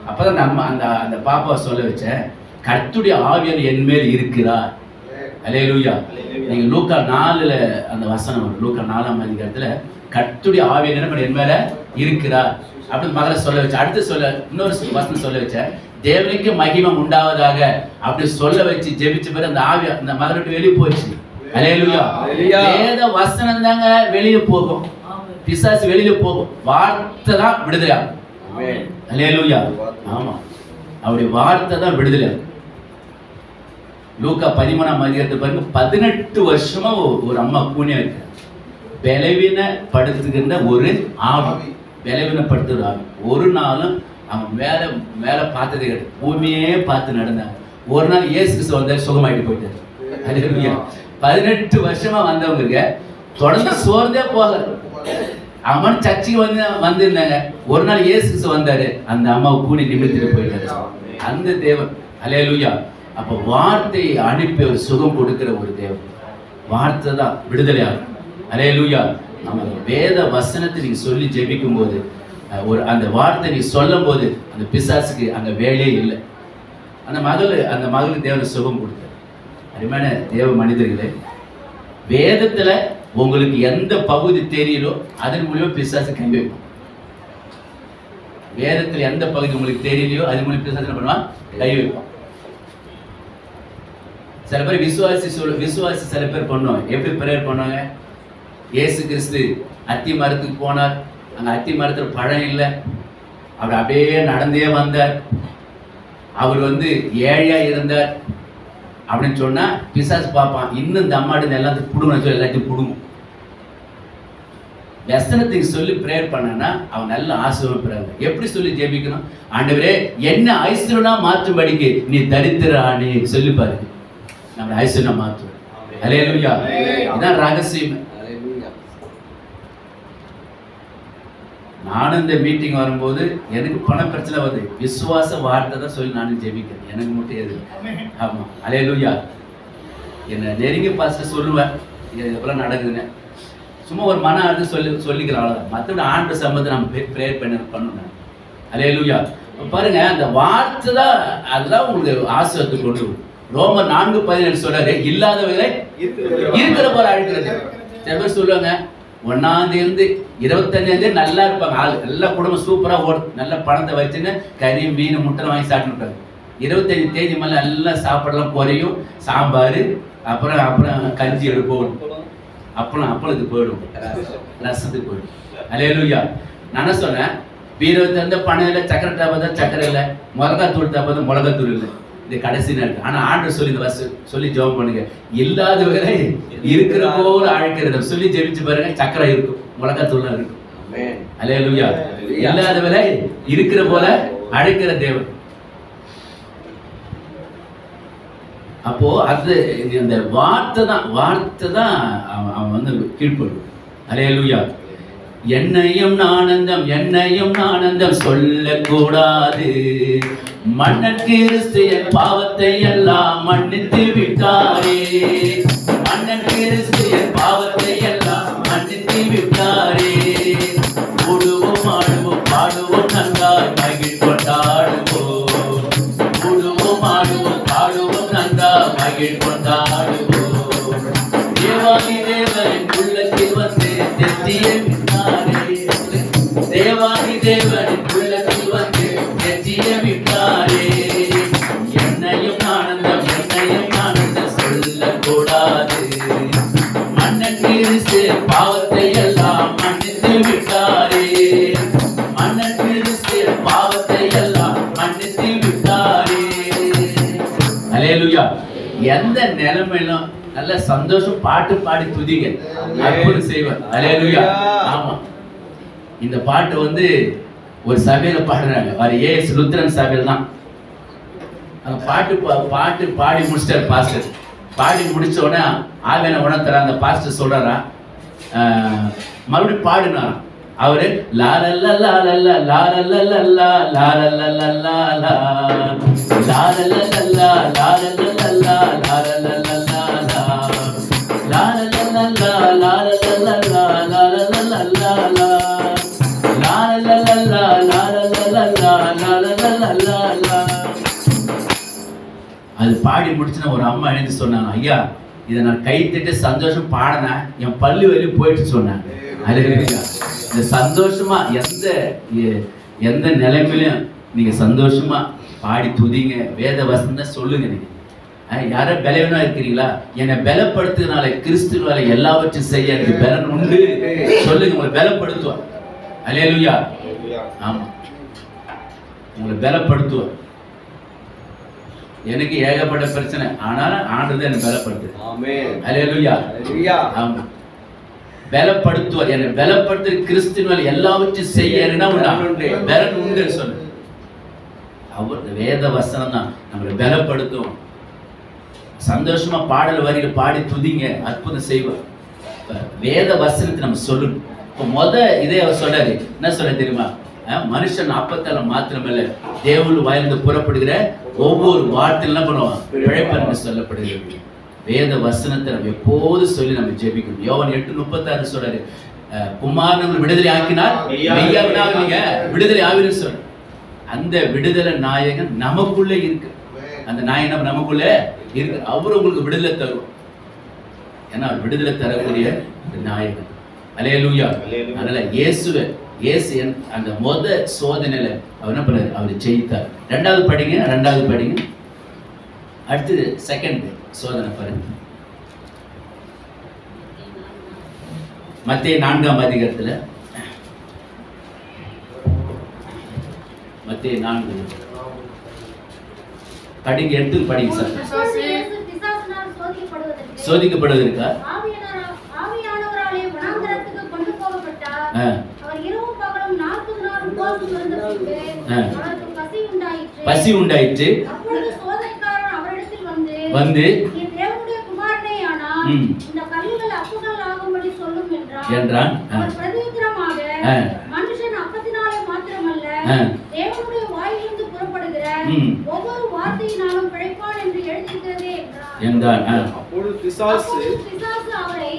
அப்பதான் நம்ம அந்த பாப்பாவை சொல்ல வச்சேன், கர்த்தருடைய ஆவியானவர் என் மேல் இருக்கிறார். அல்லேலூயா. நீங்க லூக்கா 4 அந்த வசனம் வரும். லூக்கா 4ஆம் அதிகாரத்துல கர்த்தருடைய ஆவியானவர் என் மேல இருக்கிறார் அப்படின்னு மகளை சொல்ல வச்ச. அடுத்து இன்னொரு வசனம் சொல்ல வச்ச, தேவனுக்கு மகிமை உண்டாவதாக அப்படி சொல்ல வச்சு ஜெபிச்ச பிறகு அந்த ஆவி அந்த மகளை விட்டு வெளியே போயிடுச்சு. அல்லேலூயா. வேத வசனம் தாங்க வெளியே போகும், பிசாசு வெளியில போகும். வார்த்தை தான் விடுதலை. அல்லேலூயா. ஆமா, அவருடைய வார்த்தை தான் விடுதலை. லூக்கா 13ஆம் அதிகாரத்தை பாருங்க. 18 வருஷமா ஒரு அம்மா கூனியா இருக்கு. பலவீனப்படுத்துகின்ற ஒரு ஆவி, பலவீனப்படுத்துகிற ஆவி. ஒரு நாளும் அவன் மேல பார்த்ததே கிடையாது. பூமியே பார்த்து நடந்தாங்க. ஒரு நாள் இயேசு கிறிஸ்து வந்தாரு, சுகமாயிட்டு போயிட்டாரு. அல்லேலூயா. 18 வருஷமா வந்தவங்க தொடர்ந்து சோர்ந்தே போகல. அவன் சர்ச்சைக்கு வந்திருந்தாங்க. ஒரு நாள் இயேசு கிறிஸ்து வந்தாரு, அந்த அம்மாவை கூனி நிமிர்த்திட்டு போயிட்டாரு. அந்த தேவன். அல்லேலூயா. அப்ப வார்த்தையை அனுப்பி ஒரு சுகம் கொடுக்கிற ஒரு தேவன். வார்த்தை தான் விடுதலையாகும். அல்லேலூயா. நம்ம வேத வசனத்தை நீங்க சொல்லி ஜெபிக்கும் போது, அந்த வார்த்தை நீ சொல்லும் போது அந்த பிசாசுக்கு அங்க வேலையே இல்லை. அந்த மகளுக்கு தேவன் சுகம் கொடுத்தார். அருமையான தேவ மனிதர்களே, வேதத்துல உங்களுக்கு எந்த பகுதி தெரியலோ அதன் மூலியமா பிசாசு கை வைக்கும். வேதத்தில் எந்த பகுதி உங்களுக்கு தெரியலையோ அது மூலம் பிசாசு என்ன பண்ணுவான்? கை வைப்பான். சில பேர் விசுவாசி சில பேர் பண்ணுவாங்க. எப்படி பிரேயர் பண்ணுவாங்க? இயேசு கிறிஸ்து அத்தி மரத்துக்கு போனார், அங்க அத்தி மரத்துல பழம் இல்லை, அவர் அப்படியே நடந்தே வந்தார், அவர் ஏழையா இருந்தார் அப்படின்னு சொன்னா பிசாசு பார்ப்பான், இன்னும் இந்த அம்மாடு எல்லாத்தையும் புடுங்கன்னு சொல்லி எல்லாத்தையும் புடுங்கும். வசனத்துக்கு சொல்லி பிரேயர் பண்ணனா அவன் நல்ல ஆசீர்வாதம் பெறாங்க. எப்படி சொல்லி ஜெபிக்கணும்? ஆண்டவரே என்ன ஐஸ்வர்யனா மாற்றும்படிக்கு நீ தரித்திரானே சொல்லி பாருங்க, நம்ம ஐஸ்வர்யனா மாற்றுவோம். அல்லேலூயா. இதான் ரகசியம். நானும் இந்த மீட்டிங் வரும்போது எனக்கு பண பிரச்சனை வருது, விசுவாச வார்த்தை தான் சொல்லி நானும் ஜெபிக்கிறேன். எனக்கு மட்டும் எது? ஆமா. அல்லேலூயா. என்ன நெருங்கி பாஸ்டர் சொல்லுவேன் இதெல்லாம் நடக்குதுன்னு, சும்மா ஒரு மன அழுத்தம் சொல்லிக்கிறேன், அவ்வளோதான். மற்றபடி ஆண்டு சம்பந்தம் நம்ம ப்ரேயர் பண்ணுவேன். அல்லேலூயா. பாருங்க, அந்த வார்த்தை தான் அதெல்லாம் உங்களுக்கு ஆசீர்வாதத்தை கொண்டு வரும். ரோமர் 4:17 சொல்றாரு, இல்லாதவர்களை இருக்கிற போல அழைக்கிறது. சில பேர் சொல்லுவாங்க 1ஆம் தேதி 25ஆம் தேதி நல்லா இருப்பாங்க, ஆள் எல்லா குடும்பம் சூப்பரா ஓடும், நல்ல பணத்தை வச்சுன்னு கறி மீன் முட்டை வாங்கி சாப்பிட்டுருப்பாங்க. 25 தேதி மேல எல்லாம் சாப்பாடுலாம் குறையும், சாம்பார் அப்புறம் கஞ்சி எடுப்போம், அப்பளத்துக்கு போயிடும், ரசத்துக்கு போயிடும். அல்லேலூயா. நான் சொன்னேன், பீரவத்தை வந்து பணம் இல்லை, சக்கரை தாப்பா சக்கரை இல்லை, மிளகாத்தூள் தாப்பா மிளகாத்தூள் இல்லை, இது கடைசி நேரம். ஆனா ஆண்டு சொல்லி இந்த வசு சொல்லி ஜெபம் பண்ணுங்க, இல்லாதவரை இருக்கிற போல அழைக்கிறத சொல்லி ஜெபிச்சு பாருங்க, சக்கரை இருக்கும், மிளகாத்தூள்லாம் இருக்கும். அல்லேலூயா. இல்லாதவரை இருக்கிற போல அழைக்கிற தேவன். அப்போ அது அந்த வார்த்தை தான் அவன் கீழ்ப்படும். அல்லேலூயா. என்னையும் ஆனந்தம் சொல்லக்கூடாது, மன்னன் கிறிஸ்து என் பாவத்தை எல்லாம் மன்னித்து விட்டாரே, மன்னன் கிறிஸ்து என் பாவத்தை எல்லாம் மன்னித்து விட்டாரே. கூடுவோம் ஆடுவோம் பாடுவோம் நன்றாய் மகிழ் கொண்டாடுவோம், கூடுவோம் ஆடுவோம் பாடுவோம் நன்றாய் மகிழ் கொண்டாடுவோம். தேவாதி தேவன் உள்ளத்தில் வந்து தெற்றிய விட்டாரே, தேவாதி தேவன் உள்ளத்தில் வந்து தெற்றிய விட்டாரே. என்னையும் ஆனந்தம் சொல்லக்கூடாது, மன்னன் கிறிஸ்து பாவத்தை எல்லாம் மன்னித்து விட்டாரே, மன்னன் கிறிஸ்து பாவத்தை எல்லாம் மன்னித்து விட்டாரே. அல்லேலூயா. எந்த நிலைமையிலும் நல்ல சந்தோஷம் பாட்டு பாடி துதிங்க, அற்புதம் செய்வார். அல்லேலூயா. ஆமா. இந்த பாட்டு ஒரு சபையில பாடுறாங்க, அவர் ஏஎஸ் லுத்ரன் சபையில் தான். அந்த பாட்டு பாடி முடிச்சிட்டார் பாஸ்டர். பாடி முடிச்ச உடனே ஆவியான உணர்த்துற அந்த பாஸ்டர் சொல்றாரா, மறுபடியும் பாடுனாராம். அவரு லாலல்லா லாலல்லா லாலல்லா லாலல்லா லாலல்லா லாலல்லா அது பாடி முடிச்சுன்னா ஒரு அம்மா எழுந்து சொன்னாங்க, ஐயா இதை நான் கை தட்டி சந்தோஷம் பாடினேன், என் பல்லு வெளியே போயிட்டு சொன்னாங்க. இந்த சந்தோஷமா எந்த நிலைமையிலும் நீங்க சந்தோஷமா பாடி துதிங்க, வேத வசனம் சொல்லுங்க. நீங்க யார பலவீனா இருக்கிறீங்களா, என்னை பலப்படுத்துனால கிறிஸ்துவால எல்லாவற்றையும் செய்ய எனக்கு பலன் உண்டு சொல்லுங்க, உங்களை பலப்படுத்துவார். அல்லேலூயா. ஆமா, உங்களை பலப்படுத்துவார். எனக்கு ஏகப்பட்ட பிரச்சனை, ஆனாலும் ஆண்டவர் என்னை பலப்படுத்து. ஆமென். அல்லேலூயா. ஆமா, பலப்படுத்துவார். என்னை பலப்படுத்து கிறிஸ்துவால எல்லாவற்றையும் செய்ய பலன் உண்டு சொல்லு. அவர் வேத வசனம் தான் நம்மளை பலப்படுத்தும். சந்தோஷமா பாடல் வரிகள் பாடி துதிங்க, அற்புதம் செய்வார். வேத வசனத்தை நம்ம சொல்லணும். இப்போ இதே அவர் சொல்றாரு, என்ன சொல்ற தெரியுமா, மனுஷன் அப்பத்தால மாத்திரமல்ல தேவனுடைய வாயிலிருந்து புறப்படுகிற ஒவ்வொரு வார்த்தையும் என்ன பண்ணுவான், பிழைப்பன்னு சொல்லப்படுகிறது. வேத வசனத்தை நம்ம எப்போது சொல்லி நம்ம ஜெபிக்கணும். யோவான் 8:36 சொல்றாரு, குமாரன் விடுதலை ஆக்கினார், மெய்யாவினாக விடுதலை ஆவின்னு சொல்ற. அந்த விடுதலை நாயகன் நமக்குள்ளே இருக்கு. அந்த நாயகன் நமக்குள்ளே இருக்கு. அவரு உங்களுக்கு விடுதலை தரும். ஏன்னா விடுதலை தரக்கூடிய நாயகன். அல்லேலூயா. அதனால இயேசுவை இயேசு அந்த சோதனையில அவர் என்ன பண்ணாரு? அவர் ஜெயித்தார். ரெண்டாவது படிங்க. அடுத்தது செகண்ட் சோதனை பாருங்க. மத்தேயு 4ஆம் அதிகாரத்துல மத்தேயு 4 படிங்க, எடுத்து படிங்க சார். சோதிக்கப்படுவதற்கா ஆவியானவராலே வனாந்தரத்துக்கு கொண்டு போகப்பட்டார். அவர் இரவும் பகலும் 40 நாள் உபவாசம் இருந்த பின்பு அவருக்கு பசி உண்டாயிற்று. அப்பொழுது சோதனைக்காரன் அவரிடத்தில் வந்து நீ தேவனுடைய குமாரனே ஆனால் இந்த கல்லுகள் அப்பங்கள் ஆகும்படி சொல்லும் என்றான். அவர் பிரதியுத்தரமாக மனுஷன் அப்பத்தினாலே மாத்திரமல்ல தேவனுடைய வாயிலிருந்து புறப்படுகிற ஒவ்வொரு வார்த்தையினாலும் பிழைப்பான் என்று எழுதியிருக்கிறதே என்றான். அப்பொழுது பிசாசு அவரை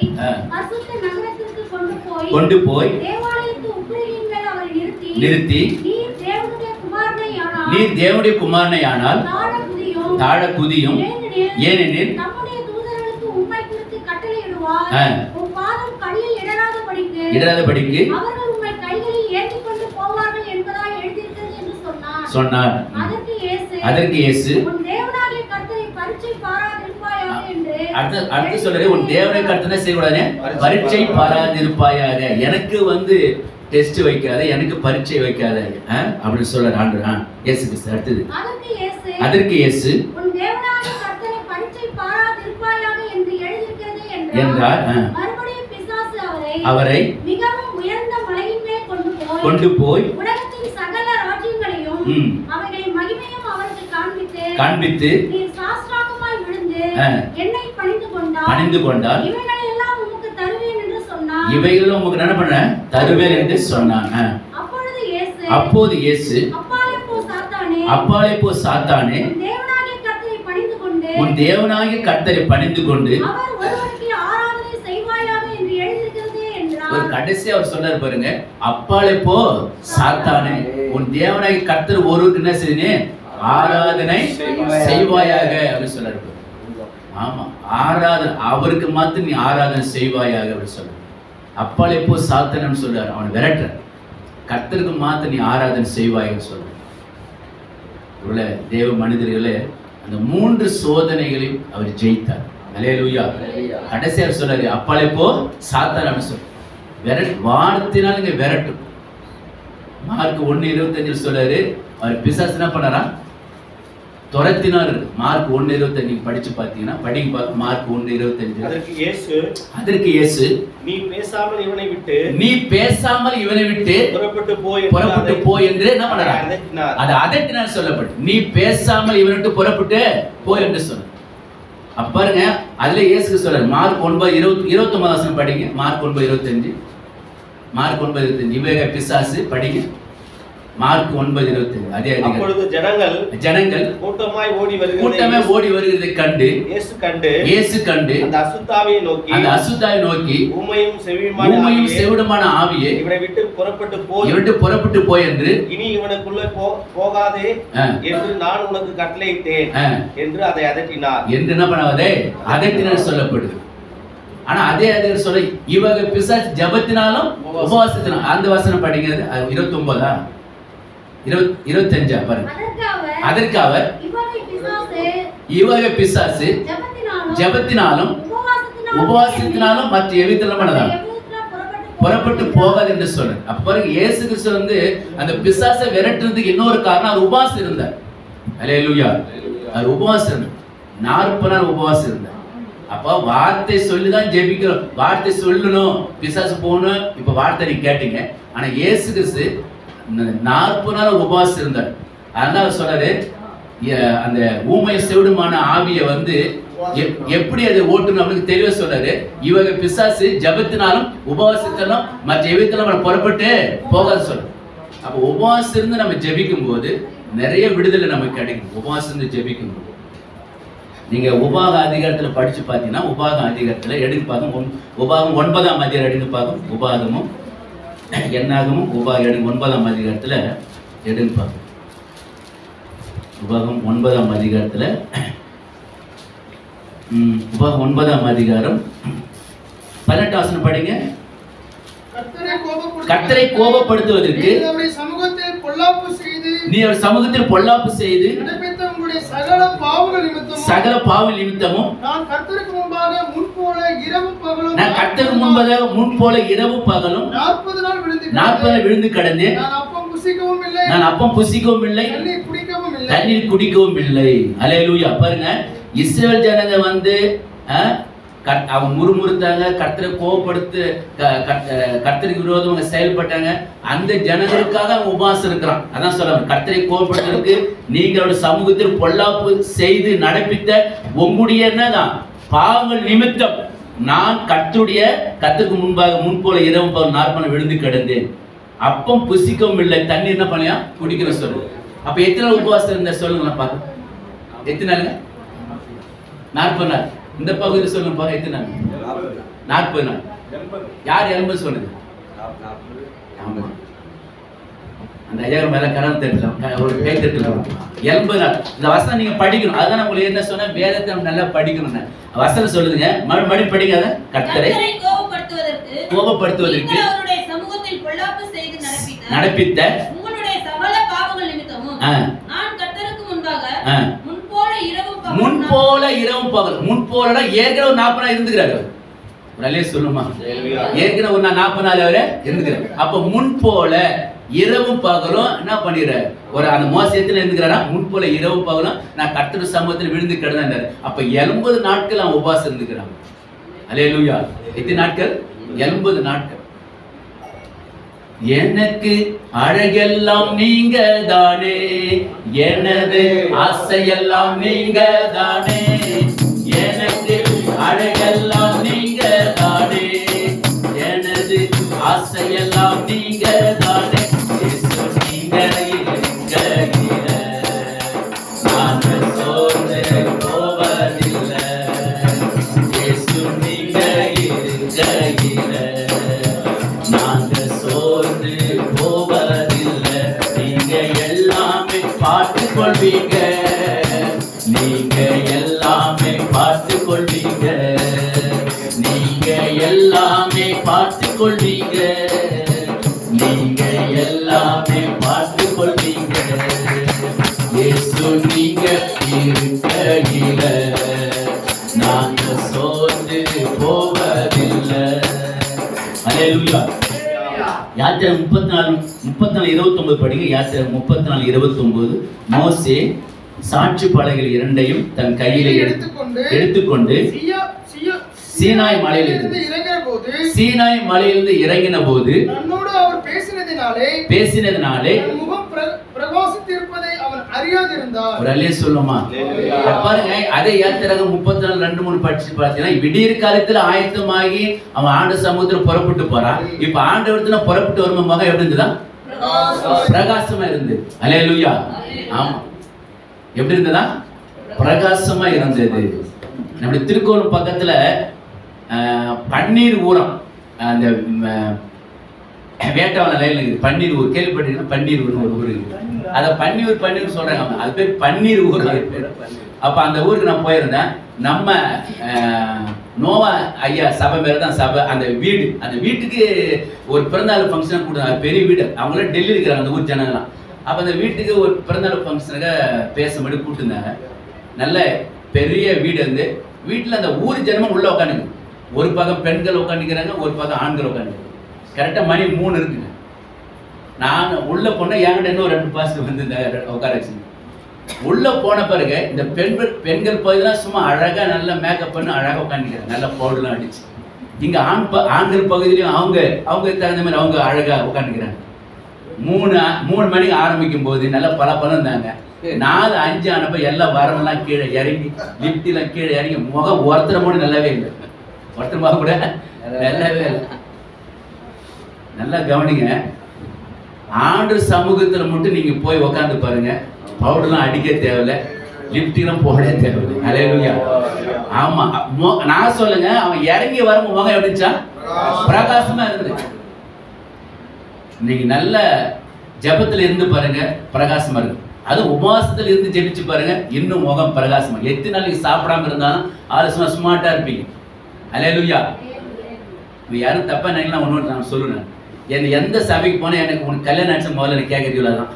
பரிசுத்த நகரத்திற்கு கொண்டு போய் தேவாலயத்து உப்பரியின் மேல் அவரை நிறுத்தி நீர் தேவனுடைய குமாரனையானால் தாழ குதியும், ஏனெனில் நம்முடைய தூதர்களுக்கு உம்மை குறித்து கட்டளையிடுவார். உம் பாதம் கல்லில் இடராதபடிக்கு அவர்கள் உம்மை கைகளில் ஏந்திக் கொண்டு போவார்கள் என்பதாய் எழுதியிருக்கிறது என்று சொன்னார். அதற்கு இயேசு உன் தேவனாகிய கர்த்தரை பரீட்சை பாராதிருப்பாயாக என்று அடுத்து சொல்றாரு, உன் தேவனை கர்த்தனை செய்வானே பரீட்சை பாராதிருப்பாயாக. எனக்கு டெஸ்ட் வைக்காத, எனக்கு பரீட்சை வைக்காத அப்படின்னு சொல்றாரு ஆண்டவர். இயேசு கிறிஸ்து. அடுத்தது அதற்கு இயேசு உன் தேவனாகிய கர்த்தரை பரீட்சை பாராதிருப்பாயாக என்று எழுதியிருக்கிறது என்றார். மறுபடியும் பிசாசு அவரை மிகவும் உயர்ந்த மலையின் மேல் கொண்டு போய் உலகத்தின் சகல ராஜ்யங்களையும் அவைகளின் மகிமையும் அவருக்கு காண்பித்து நீர் சாஸ்திராங்கமாய் விழுந்து என்னை பணிந்து கொண்டால் இவைகளை எல்லாம் உமக்கு தருவேன் என்று சொன்னார். இவைகளும் உங்களுக்கு என்ன பண்றேன்? தருவேன் என்று சொன்னாங்க. அப்போது இயேசு அப்பாலே போ சாத்தானே, உன் தேவனாகிய கர்த்தரை பணிந்து கொண்டு அவர் ஒருவருக்கு ஆராதனை செய்வாயாக என்று எழுதியிருக்கிறதே என்றார். ஒரு கடைசி அவர் சொன்னார் பாருங்க, அப்பாலே போ சாத்தானே, உன் தேவனாகிய கர்த்தர் ஒருவருக்கு என்ன செய்யணும்? ஆராதனை செய்வாயாக அப்படின்னு சொன்னார். ஆமா, ஆராதனை அவருக்கு மாத்திரம் நீ ஆராதனை செய்வாயாக அப்படின்னு சொல்ற. அப்பாலே போ சாத்தானு சொல்றாரு, அவன் விரட்டுற. கர்த்தருக்கு மாத்திரம் நீ ஆராதனை செய்வாய்ன்னு சொல்ற. உள்ள தேவ மனிதர்களே, அந்த 3 சோதனைகளையும் அவர் ஜெயித்தார். அல்லேலூயா. கடைசியாக சொல்றாரு, அப்பாலே போ சாத்தான் அப்படின்னு சொல்ற. வார்த்தையினால இங்க விரட்டும். மார்க் 1:25 சொல்றாரு, அவர் பிசாசு என்ன பண்ணாரா? துரத்தினார். மார்க் 1:25 படிச்சு பாத்தீங்கன்னா படிங்க. மார்க் 1:25. அதற்கு இயேசு நீ பேசாமல் இவனை விட்டு புறப்பட்டு போய் என்று என்ன பண்ணாரா? அது அதட்டினார் சொல்லப்பட்டு. நீ பேசாமல் இவனை விட்டு புறப்பட்டு போய் என்று சொன்ன. அப்ப பாருங்க, அதுல இயேசு சொல்றாரு. மார்க் 9:29 படிங்க. மார்க் 9:25. மார்க் 9:25 இவக பிசாசு படிங்க. மார்க் 9:25. அதே அப்பொழுது ஜனங்கள் கூட்டமாய் ஓடி வருகிறதை கண்டு இயேசு கண்டு அந்த அசுத்தாவை நோக்கி ஊமையும் செவிடுமான ஆவியே இவனை விட்டு புறப்பட்டு போய் என்று இனி இவனுக்குள்ளே போகாதே என்று நான் உனக்கு கட்டளையிட்டேன் என்று அதை அதட்டினார். என்று என்ன பண்ணாதே அதட்டினார் சொல்லப்படுது. ஆனா அதே சொல்ல இவங்க பிசாசு ஜபத்தினாலும் உபவாசத்தினாலும். அந்த வசனம் படிக்கிறது 29 25 பாருங்க. அதற்கு அவர் இவக பிசாசு ஜபத்தினாலும் உபவாசத்தினாலும் மற்ற எவ்விதத்திலும் பண்ணலாம் புறப்பட்டு போகாது என்று சொல்றாரு. அப்ப பாருங்க, இயேசு கிறிஸ்து அந்த பிசாசை விரட்டுறதுக்கு இன்னொரு காரணம், அவர் உபவாசம் இருந்தார். அல்லேலூயா. அவர் உபவாசம் இருந்தார். 40 நாள் உபவாசம் இருந்தார். அப்ப வார்த்தை சொல்லிதான் ஜெபிக்கிறோம். வார்த்தை சொல்லணும், பிசாசு போகணும். இப்ப வார்த்தை நீங்க கேட்டீங்க. ஆனா இயேசு கிறிஸ்து 40 நாள் உபவாசம் இருந்தார். அதனால அவர் சொல்றாரு, அந்த ஊமை செவிடுமான ஆவியை எப்படி அதை ஓட்டணும் அப்படின்னு தெளிவா சொல்றாரு. இவங்க பிசாசு ஜபத்தினாலும் உபவாசத்தினாலும் மற்ற எவ்விதத்திலும் புறப்பட்டு போகாது சொல்ற. அப்ப உபவாசம் இருந்து நம்ம ஜெபிக்கும் போது நிறைய விடுதலை நமக்கு கிடைக்கும். உபவாசம் இருந்து ஜெபிக்கும் போது நீங்க உபாக அதிகாரத்துல படிச்சு பாத்தீங்கன்னா, உபாக அதிகாரத்துல எடுத்து பார்க்கும். உபாகம் 9ஆம் அதிகாரம் எடுத்து பார்க்கும். உபாகமும் என்னாகமும் உபாகம் 9ஆம் அதிகாரத்துல எடுத்து பார்க்கும். உபாகம் 9ஆம் அதிகாரத்துல உபாகம் 9ஆம் அதிகாரம் 18 வசனம் படிங்க. கர்த்தரை கோபப்படுத்துவதற்கு நீ அவருடைய சமூகத்தில் பொல்லாப்பு செய்து நடப்பித்த உங்களுடைய சகல பாவ நிமித்தமும் நான் கர்த்தருக்கு முன்பாக முன்போல இரவு பகலும் 40 நாள் விழுந்து கிடந்தேன். நான் அப்பம் புசிக்கவும் இல்லை, தண்ணீர் குடிக்கவும் இல்லை. அல்லேலூயா. பாருங்க, இஸ்ரவேல் ஜனங்க வந்து அவங்க முறுமுறுத்தாங்க, கர்த்தரை கோபப்படுத்து கர்த்தருக்கு விரோதமாக செயல்பட்டாங்க. அந்த ஜனங்களுக்காக அவங்க உபவாசம் இருக்கிறான். அதான் சொல்றாங்க, கர்த்தரை கோபப்படுத்துறதுக்கு நீங்களோட சமூகத்தில் பொல்லாப்பு செய்து நடப்பித்த உங்களுடைய என்னதான் பாவங்கள் நிமித்தம் நான் கர்த்தருக்கு முன்போல இரவு பகல் 40 விழுந்து கிடந்தேன். அப்பம் புசிக்கவும் இல்லை, தண்ணீர் என்ன பண்ணியா குடிக்கிற சொல்லு. அப்ப எத்தனை நாள் உபவாசம் இருந்தா சொல்லுங்களா பாக்க. எத்தனை நாளுங்க? 40 நாள். இந்த பகுதியில் சொல்லுங்க பாருங்க, எத்தனை நாள்? 40 நாள். யார் 80 சொன்னது? அந்த ஐயா மேல கடன் தட்டலாம், ஒரு கை தட்டலாம். 80 நாள். இந்த வசனம் நீங்க படிக்கணும். அதான் உங்களுக்கு என்ன சொன்ன, வேதத்தை நல்லா படிக்கணும். வசனம் சொல்லுதுங்க, மறுபடியும் படிங்க. அதை கர்த்தரை கோபப்படுத்துவதற்கு அவருடைய சமூகத்தில் பொல்லாப்பு செய்து நடப்பித்த உங்களுடைய சகல பாவங்கள் நிமித்தமும் நான் கர்த்தருக்கு முன்பாக முன்போல இரவும் பகல். முன்போல ஏற்கனவே 40 நாள் இருந்துக்கிறாரு. நல்லே சொல்லுமா, ஏற்கனவே ஒரு 40 நாள் அவரு இருந்துக்கிறாரு. அப்ப முன்போல இரவும் பகலும் என்ன பண்ணிடுறாரு, ஒரு அந்த மோசத்துல இருந்துக்கிறாரா. முன்போல இரவும் பகலும் நான் கர்த்தர் சமூகத்தில் விழுந்து கிடந்தாரு. அப்ப 80 நாட்கள் அவன் உபவாசம் இருந்துக்கிறாங்க. அல்லேலூயா. எத்தனை நாட்கள்? 80 நாட்கள். எனக்கு அழகெல்லாம் நீங்க தானே, எனது ஆசையெல்லாம் நீங்க தானே. எனக்கு அழகெல்லாம் நீங்க தானே, எனது ஆசையெல்லாம் நீங்க தானே. நீங்க இருக்கையில நான் சோர்ந்து போவதில்லை. நீங்க இருக்கையில நாங்க சோர்ந்து போவதில்லை. நீங்க எல்லாமே பார்த்து கொள்வீங்க, நீங்க எல்லாமே பார்த்து கொள்வீங்க, நீங்க எல்லாமே பார்த்து கொள்வீங்க, நீங்க எல்லாமே பார்த்து கொள்வீங்க. இயேசு நீங்க இருக்கையில நாங்க சோர்ந்து போவதில்லை. அல்லேலூயா. யாத்திரை 34:29 படிங்க. யாத்திரை 34:29. மோசே சாட்சி பலகைகள் 2ஐயும் தன் கையிலே எடுத்துக்கொண்டு சீனாய் மலையிலிருந்து இறங்கின போது தன்னோடு அவர் பேசினதினாலே முகம் பிரகாசித்திருப்பதை அவன் அறியாதிருந்தார். ஒரு அல்லே சொல்லுமா பாருங்க. அதே யாத்திரை 34:2-3 படிச்சு பார்த்தீங்கன்னா, விடியற் காலத்துல ஆயத்தமாகி அவன் ஆண்டு சமூகத்துல புறப்பட்டு போறான். இப்ப ஆண்டவரத்துல புறப்பட்டு வரும் முகம் எப்படி இருந்ததா? பிரகாசமா இருந்து. அல்லேலூயா. ஆமா, எப்படி இருந்ததா? பிரகாசமா இருந்தது. நம்முடைய திருக்கோணம் பக்கத்துல பன்னீர் ஊரம், அந்த வேட்டவன லைன்ல இருக்குது பன்னீர் ஊர். கேள்விப்பட்டீங்கன்னா பன்னீர் ஊர்னு ஒரு ஊர் இருக்கு. அதை பன்னீர் சொல்றாங்க. அது பேர் பன்னீர் ஊர். அப்ப அந்த ஊருக்கு நான் போயிருந்தேன். நம்ம நோவா ஐயா சபை மேல தான் சபை. அந்த வீட்டுக்கு ஒரு பிறந்தநாள் ஃபங்க்ஷன் கொடுத்தாங்க. பெரிய வீடு. அவங்களாம் டெல்லி இருக்கிறாங்க அந்த ஊர் ஜனங்களாம். அப்ப அந்த வீட்டுக்கு ஒரு பிறந்தநாள் ஃபங்க்ஷனுக்காக பேசும்படி கூப்பிட்டுருந்தாங்க. நல்ல பெரிய வீடு. வந்து வீட்டுல அந்த ஊர் ஜனமும் உள்ள உட்காந்துங்க. ஒரு பக்கம் பெண்கள் உட்காந்துக்கிறாங்க, ஒரு பக்கம் ஆண்கள் உட்காந்துக்கிறாங்க. கரெக்டா மணி 3 இருக்குங்க. நான் உள்ள போன என்கிட்ட இன்னும் 2 பாஸ்டர் வந்து உட்கார வச்சு உள்ள போன பிறகு இந்த பெண்கள் பகுதியெல்லாம் சும்மா அழகா நல்லா மேக்கப் பண்ணி அழகா உட்காந்துக்கிறாங்க. நல்லா பவுடர்லாம் அடிச்சு. இங்க ஆண்கள் பகுதியிலையும் அவங்க தகுந்த மாதிரி அவங்க அழகா உட்காந்துக்கிறாங்க. 3 மணிக்கு ஆரம்பிக்கும் போது நல்லா பல இருந்தாங்க. 4-5 ஆனப்ப எல்லாம் வரவெல்லாம் கீழே இறங்கி லிப்டிலாம் கீழே இறங்கி முகம் ஒருத்தர கூட நல்லாவே இல்லை. ஒருத்தர் முகம் கூட நல்லாவே இல்லை. நல்லா கவனிங்க. ஆண்டு சமூகத்துல மட்டும் நீங்க போய் உக்காந்து பாருங்க. பவுடர்லாம் அடிக்க தேவையில்லை, லிப்டிலாம் போட தேவையில்லை. அல்லேலூயா. ஆமா, நான் சொல்லுங்க, அவன் இறங்கி வரும் முகம் எப்படிச்சா? பிரகாசமா இருந்தது. நீங்க நல்ல ஜபத்துல இருந்து பாருங்க, பிரகாசமா இருக்கு. அது உபவாசத்துல இருந்து ஜெபிச்சு பாருங்க, இன்னும் முகம் பிரகாசமா. எத்தனை நாளைக்கு சாப்பிடாம இருந்தாலும் ஆலோசனை ஸ்மார்ட்டா இருப்பீங்க. அல்லேலூயா. யாரும் தப்பா நினைக்கலாம் ஒன்று நான் சொல்லுவேன். எனக்கு எந்த சபைக்கு போனால் எனக்கு உனக்கு கல்யாணம் ஆச்சு முதல்ல எனக்கு கேட்கறது தான்.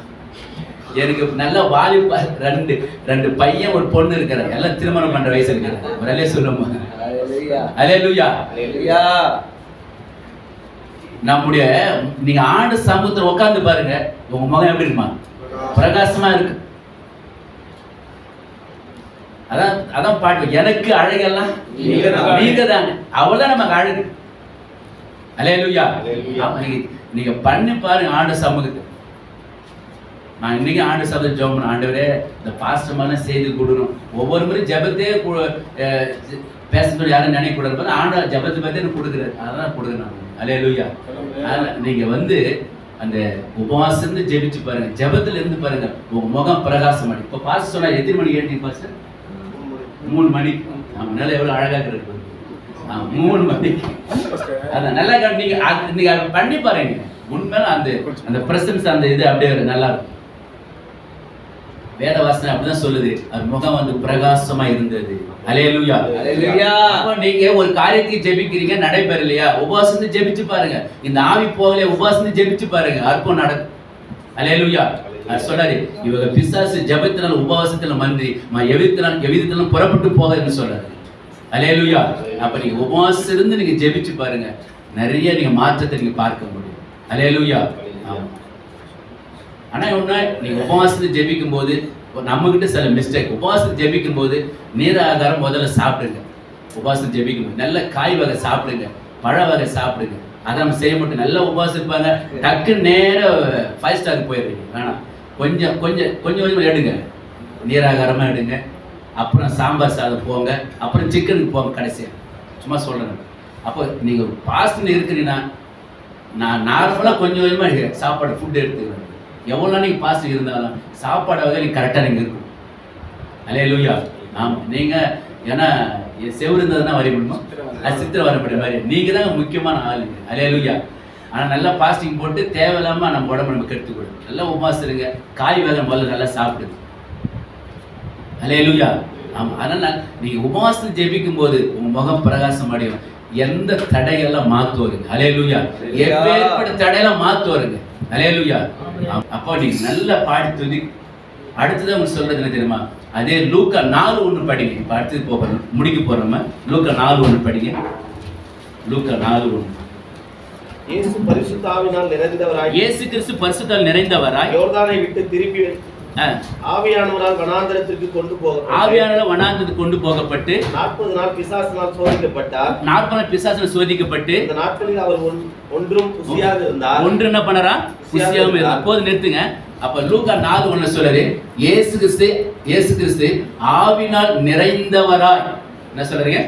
எனக்கு நல்ல வாலிப ரெண்டு பையன் ஒரு பொண்ணு இருக்கிறாங்க, எல்லாம் திருமணம் பண்ற வயசு இருக்கிறாங்க. ஒரு அலைய சொல்லுமா அல்லேலூயா. நம்முடைய நீங்க ஆண்டு சமூகத்தில் உட்கார்ந்து பாருங்க, உங்க முகம் எப்படி இருக்குமா? பிரகாசமா இருக்கு. அதான் பாட்டு, எனக்கு அழகெல்லாம் நீங்க தாங்க, அவள்தான் நமக்கு அழகு. அல்லேலூயா. நீங்க பண்ணி பாருங்க ஆண்டு சமூகத்துக்கு. நான் இன்னைக்கு ஆண்டு சபை ஜெபம் பண்ண, ஆண்டவரே இந்த பாஸ்டமான செய்தி கொடுக்கணும். ஒவ்வொரு முறையும் ஜெபத்தையே பேசணும் யாரும் நினைக்கூடாது. ஆண்டு ஜெபத்தை பற்றி எனக்கு கொடுக்குறாரு, அதான் கொடுக்குறேன். அல்லேலூயா. நீங்க அந்த உபவாசம் ஜெபிச்சு பாருங்க, ஜெபத்துல இருந்து பாருங்க, உங்க முகம் பிரகாசம் அடி. இப்ப பாஸ்டர் சொன்னா எத்தனை மணிக்கு ஏற்றி பாஸ்டர்? 3 மணிக்கு. அவனால எவ்வளவு அழகா இருக்கு. 3 மணிக்கு. அதான் நல்லா நீங்க பண்ணி பாருங்க. உண்மையில அந்த பிரசன்ஸ் அந்த இது அப்படியே நல்லா இருக்கும். வேத வாசனை அப்படிதான் சொல்லுது, அது முகம் பிரகாசமா இருந்தது. அல்லேலூயா. அப்ப நீங்க ஒரு காரியத்துக்கு ஜெபிக்கிறீங்க, நடைபெறலையா, உபவாசத்தை ஜெபிச்சு பாருங்க. இந்த ஆவி போகலையா, உபவாசத்தை ஜெபிச்சு பாருங்க, அற்புதம் நடக்கும். அல்லேலூயா. சொல்றாரு, இவங்க பிசாசு ஜெபத்தினால உபவாசத்துல மந்திரி எவ்விதத்தினாலும் புறப்பட்டு போகுதுன்னு சொல்றாரு. அல்லேலூயா. அப்ப நீங்க உபவாசம் இருந்து நீங்க ஜெபிச்சு பாருங்க, நிறைய நீங்க மாற்றத்தை நீங்க பார்க்க முடியும். அல்லேலூயா. ஆனா ஒண்ணு, நீங்க உபவாசத்தை ஜெபிக்கும் போது நம்ம கிட்ட சில மிஸ்டேக். உபவாசத்தை ஜெபிக்கும் போது நீர் ஆகாரம் முதல்ல சாப்பிடுங்க. உபவாசம் ஜெபிக்கும் போது நல்ல காய் வகை சாப்பிடுங்க, பழ வகை சாப்பிடுங்க. அதை நம்ம செய்ய மாட்டோம். நல்லா உபவாசம் இருப்பாங்க, டக்கு நேரம் 5 ஸ்டாருக்கு போயிடுறீங்க. வேணாம், கொஞ்சம் கொஞ்சம் கொஞ்சம் கொஞ்சம் எடுங்க, நீராகாரமா எடுங்க. அப்புறம் சாம்பார் சாதம் போங்க, அப்புறம் சிக்கனுக்கு போங்க கடைசியா. சும்மா சொல்றேன். அப்போ நீங்க பாஸ்ட்ல இருக்கிறீங்கன்னா, நான் நார்மலா கொஞ்சம் கொஞ்சமா சாப்பாடு ஃபுட் எடுத்துக்கிறேன். எவ்வளோ நீங்கள் பாஸ்ட் இருந்தாலும் சாப்பாடு வகை நீங்கள் கரெக்டாக நீங்கள் இருக்கும். அல்லேலூயா. ஆமாம். நீங்கள் ஏன்னா செவ்வறு இருந்ததுன்னா வரைய முடியுமா? அது சித்திரை வரப்படுற மாதிரி நீங்கள் தான் முக்கியமான ஆள். அல்லேலூயா. ஆனால் நல்லா பாஸ்டிங் போட்டு தேவையில்லாமல் நம்ம உடம்பு நம்ம கெடுத்துக்கூடும். நல்லா உபவாசம் இருங்க, காய் வகை முதல்ல நல்லா சாப்பிடுங்க. அல்லேலூயா. ஆமாம். அதனால் நீங்கள் உபவாசத்தை ஜெபிக்கும் போது உங்கள் முகம் பிரகாசம் அடையும். எந்த தடையெல்லாம் மாற்றுவாருங்க. அல்லேலூயா. எப்பேற்பட்ட தடையெல்லாம் மாற்றுவாருங்க. அல்லேலூயா. அப்போ நீங்க நல்லா பாடி துதி. அடுத்தது அவங்க சொல்றது என்ன தெரியுமா? அதே லூக்கா 4:1 படிங்க. இப்போ அடுத்தது போகிறோம், முடிக்க போறோம். லூக்கா 4:1 படிங்க. லூக்கா 4:1. இயேசு பரிசுத்த ஆவியினால் நிறைந்தவராய், இயேசு கிறிஸ்து பரிசுத்தால் நிறைந்தவராய் யோர்தானை விட்டு திருப்பி ஆவியானவரால் வனாந்தரத்திற்கு கொண்டு போகப்பட்டு 40 நாள் பிசாசினால் சோதிக்கப்பட்டார். 40 நாள் பிசாசினால் சோதிக்கப்பட்டு இந்த நாட்களில் அவர் ஒன்றும் குசியாக இருந்தார். ஒன்று என்ன பண்ணறா? குசியாம இருந்தார். போது நிறுத்துங்க. அப்ப லூக்கா 4:1 சொல்றாரு, இயேசு கிறிஸ்து ஆவியினால் நிறைந்தவராய். என்ன சொல்றீங்க?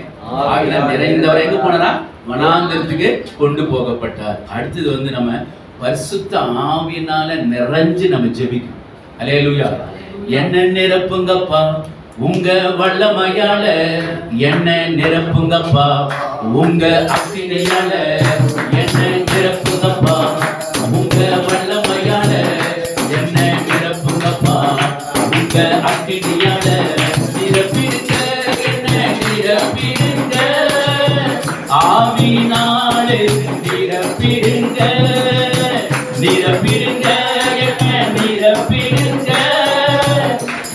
ஆவியினால் நிறைந்தவராய் எங்க போனாரா? வனாந்தரத்துக்கு கொண்டு போகப்பட்டார். அடுத்தது நம்ம பரிசுத்த ஆவியினால நிறைஞ்சு நம்ம ஜெபிக்கணும். அல்லேலூயா. என்ன நிரப்புங்கப்பா உங்க வல்லமையால, என்ன நிரப்புங்கப்பா உங்க அக்கினியால, என்ன நிரப்புங்கப்பா உங்க வல்லமையால, என்ன நிரப்புங்கப்பா உங்க அக்கினியால, நிரப்பிடுங்க, என்ன நிரப்பிடுங்க, ஆவியினாலே நிரப்பிடுங்க, நிரப்பிடுங்க, என்ன நிரப்பிடுங்க,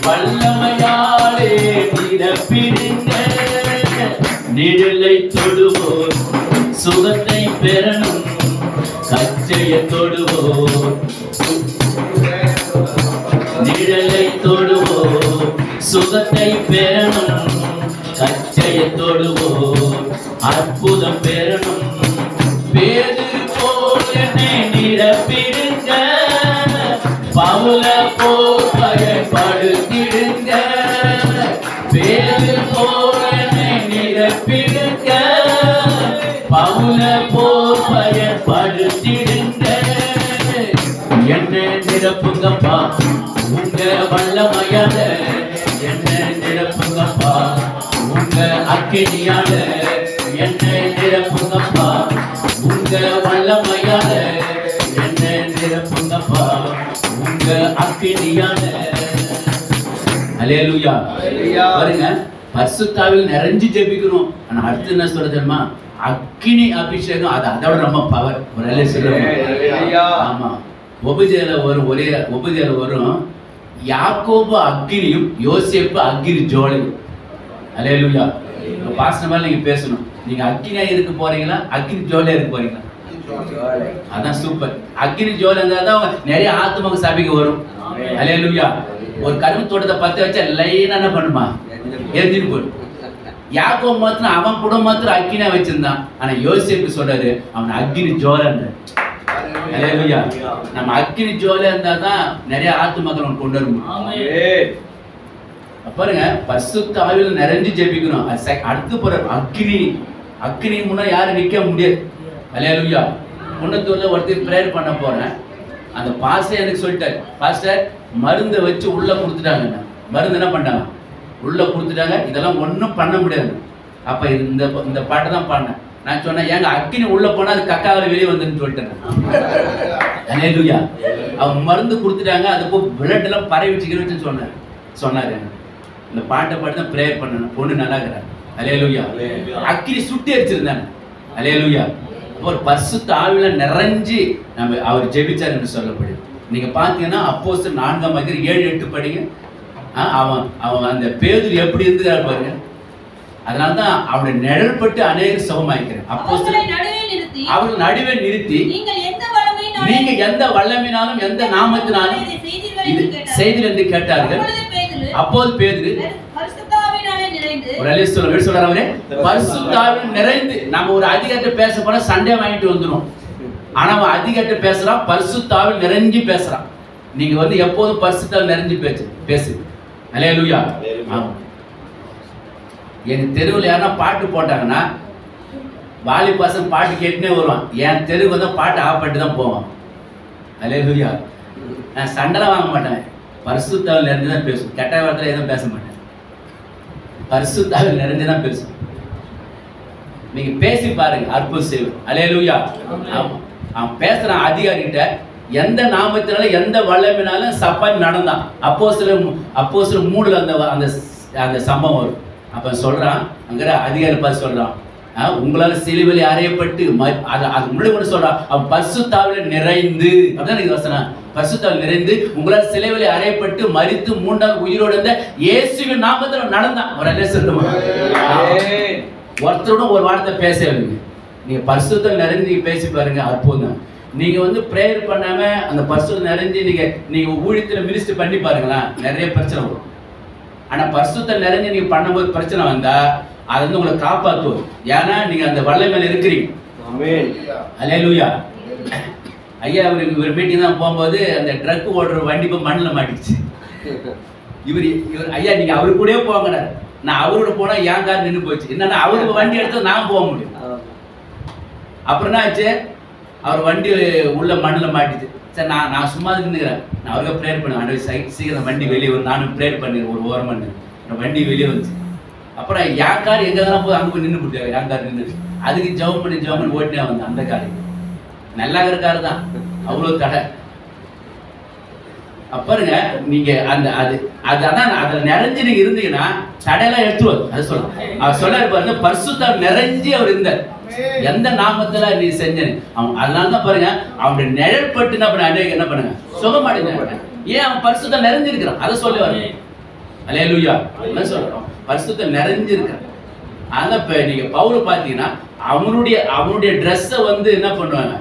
வல்லமையாலே நிரப்பிடுங்க. நிழலை தொடுவோர் சுகத்தை பெறணும், கச்சையை தொடுவோர், நிழலை தொடுவோர் சுகத்தை பெறணும், கச்சையை தொடுவோர் அற்புதம் பெறணும். பேதுரு போல் என்னை நிரப்பிடுங்க, பவுல போல் பயன்படுத்திடுங்க, பேதுரு போல் என்னை நிரப்பிடுங்க, பவுல போல் பயன்படுத்திடுங்க. என்ன நிரப்புங்கப்பா உங்க வல்லமையால, என்ன நிரப்புங்கப்பா உங்க அக்கினியால, என்ன நிரப்புங்கப்பா உங்க வல்லமையால, என்ன நிரப்புங்கப்பா உங்க அக்கினியால. அல்லேலூயா. பாருங்க, பரிசுத்தாவில் நிறைஞ்சு ஜெபிக்கணும். ஆனா அடுத்து என்ன சொல்றது தெரியுமா? அக்கினி அபிஷேகம். அது அதோட நம்ம பவர். ஒரு வேலை சொல்லுவோம். ஆமா, உபஜையில வரும், ஒரே உபஜையில வரும், யாக்கோபு அக்கினியும் யோசேப்பு அக்கினி ஜோலையும். அல்லேலூயா. பாஸ்டர் மாதிரி நீங்க பேசணும். நீங்க அக்கினியா இருக்க போறீங்களா, அக்கினி ஜோலையா இருக்க போறீங்களா? அதான் சூப்பர். அக்கினி ஜோலை இருந்தாதான் நிறைய ஆத்துமக சபைக்கு வரும். அல்லேலூயா. ஒரு கரும்பு தோட்டத்தை பத்த வச்சா லைனா என்ன பண்ணுமா? எரிஞ்சிட்டு போயிடும். யாக்கோபு மாத்திரம் அவன் குடும்பம் மாத்திரம் அக்கினியா வச்சிருந்தான். ஆனா யோசேப்பு சொல்றாரு அவன் அக்கினி ஜோலைன்னு. அல்லேலூயா. நம்ம அக்கினி ஜோலையா இருந்தாதான் நிறைய ஆத்துமக்கள் கொண்டு வரும். பாருங்க, பரிசுத்த ஆவியில நிறைஞ்சு ஜெபிக்கணும். அடுத்து போற அக்கினி. அக்கினி முன்னாடி யாரும் நிக்க முடியாது. அல்லேலூயா. முன்னத்தூர்ல ஒருத்தர் பிரேயர் பண்ண போறேன். அந்த பாஸ்டர் எனக்கு சொல்லிட்டாரு, பாஸ்டர் மருந்தை வச்சு உள்ள கொடுத்துட்டாங்க. மருந்து என்ன பண்ணாங்க? உள்ள கொடுத்துட்டாங்க. இதெல்லாம் ஒன்றும் பண்ண முடியாது. அப்ப இந்த பாட்டை தான் பாடினேன். நான் சொன்னேன், ஏங்க அக்கினி உள்ள போனா அது கக்காவில வெளியே வந்துன்னு சொல்லிட்டேன். அல்லேலூயா. அவங்க மருந்து கொடுத்துட்டாங்க. அது போய் பிளட் எல்லாம் பரவிச்சுக்கிறேன்னு சொன்னாரு. இந்த பாட்டை பாட்டு தான் பிரேயர் பண்ணணும். பொண்ணு நல்லா இருக்கிறாங்க. அல்லேலூயா. அக்கினி சுட்டி அடிச்சிருந்தாங்க. அல்லேலூயா. ஒரு பரிசுத்த ஆவியில நிறைஞ்சு நம்ம அவர் ஜெபிச்சார் என்று சொல்லப்படுது. நீங்க பாத்தீங்கன்னா அப்போஸ்தலர் 4ஆம் அதிகாரம் 7-8 படிங்க. அவன் அந்த பேதுரு எப்படி இருந்தார் பாருங்க. அதனால்தான் அவருடைய நிழல் பட்டு அநேகர் சுகமாயிருக்கிறார். அப்போஸ்தலர் அவர்கள் நடுவே நிறுத்தி நீங்க எந்த வல்லமையினாலும் எந்த நாமத்தினாலும் செய்தில் என்று கேட்டார்கள். அப்போது பேதுரு பரிசுத்தாவினால் நிறைந்து. நம்ம ஒரு அதிகாரத்தை பேச போனா சண்டே வாங்கிட்டு வந்துடும். ஆனா அவன் அதிகாரத்தை பேசுறான், பரிசுத்தாவில் நிறைஞ்சு பேசுறான். நீங்க வந்து எப்போதும் பரிசுத்தாவில் நிறைஞ்சு பேசு. அல்லேலூயா. என் தெருவில் யாரா பாட்டு போட்டாங்கன்னா வாலி பசங்க பாட்டு கேட்டுனே வருவான். என் தெருவுக்கு வந்து பாட்டு ஆஃப் பண்ணிட்டு தான் போவான். அல்லேலூயா. நான் சண்டைலாம் வாங்க மாட்டேன். பரிசுத்தாவில் நிறைஞ்சு தான் பேசும். கெட்ட வார்த்தையில எதுவும் பேச மாட்டேன். பரிசுத்தாவில் நிறைஞ்சு தான் பேசும். நீங்க பேசி பாருங்க, அற்புதம் செய்வோம். அல்லேலூயா. அவன் பேசுறான் அதிகாரிகிட்ட, எந்த நாமத்தினாலும் எந்த வல்லமையினாலும் சப்பாத்தி நடந்தான். அப்போஸ்தலர் 3ல அந்த சம்பவம் வரும். அப்ப சொல்றான், அங்க அதிகாரி பார்த்து சொல்றான், உங்களால சிலுவையில் அறையப்பட்டு அது முன்னாடி கூட சொல்றான், அவன் பரிசுத்தாவில நிறைந்து. அப்படிதான் வசனம். பரிசுத்தாவில் நிறைந்து உங்களால் சிலுவையில் அறையப்பட்டு மரித்து 3ஆம் நாள் உயிரோடு இருந்த இயேசுவின் நாமத்தில் நடந்தான். ஒரு அல்லே சொல்லுமா? ஒருத்தரோட ஒரு வார்த்தை பேச வேணுங்க. நீங்க பரிசுத்தம் நிறைந்து நீங்க பேசி பாருங்க, அற்புதம். நீங்க வந்து பிரேயர் பண்ணாம அந்த பரிசுத்தம் நிறைஞ்சு நீங்க ஊழியத்துல மினிஸ்டர் பண்ணி பாருங்களா, நிறைய பிரச்சனை வரும். ஆனா பரிசுத்தம் நிறைஞ்சு நீங்க பண்ணும்போது பிரச்சனை வந்தா அது வந்து உங்களை காப்பாத்தும். ஏன்னா நீங்க அந்த வல்லை மேல இருக்கிறீங்க. அல்லேலூயா. ஐயா இவர் மீட்டிங் தான் போகும்போது அந்த ட்ரக் ஓடுற வண்டி போய் மண்ணில் மாட்டிச்சு. இவர் ஐயா நீங்க அவரு கூட போங்க. நான் அவரோட போனா என் கார் நின்று போச்சு. என்னன்னா அவருக்கு வண்டி எடுத்து நான் போக முடியும். அப்புறம் என்ன ஆச்சு, அவர் வண்டி உள்ள மண்ணில் மாட்டிச்சு. சரி நான் சும்மா நின்றுக்கிறேன். நான் அவருக்கு ப்ரேயர் பண்ணுவேன், ஆண்டவரே சீக்கிரம் வண்டி வெளியே வரும். நானும் ப்ரேயர் பண்ணிடுறேன். ஒரு ஓரம் பண்ணு வண்டி வெளியே வந்துச்சு. அப்புறம் என் கார் எங்கே தான் போய் அங்கே போய் நின்று போட்டாரு. என் கார் நின்று அதுக்கு ஜவம் பண்ணி ஓட்டினே வந்தேன். அந்த கார் நல்லா இருக்கிற தான், அவ்வளோ தடை. பாருங்க நீங்க அந்த அதான் அதுல நிறைஞ்சு நீங்க இருந்தீங்கன்னா தடையெல்லாம் எடுத்துருவாரு. அது சொல்ல அவர் சொல்றாரு பாருங்க, பரிசுத்தம் நிறைஞ்சு அவர் இருந்தார். எந்த நாமத்துல நீ செஞ்சேன் அவன். அதனாலதான் பாருங்க அவனுடைய நிழல் பட்டு என்ன பண்ண அநேக என்ன பண்ணுங்க சுகமடைந்தாங்க. ஏன் அவன் பரிசுத்தம் நிறைஞ்சிருக்கிறான், அதை சொல்லுவாரு. அல்லேலூயா. என்ன சொல்றோம், பரிசுத்தம் நிறைஞ்சிருக்கான். அதான் இப்ப நீங்க பவுல பாத்தீங்கன்னா அவனுடைய ட்ரெஸ்ஸை வந்து என்ன பண்ணுவாங்க,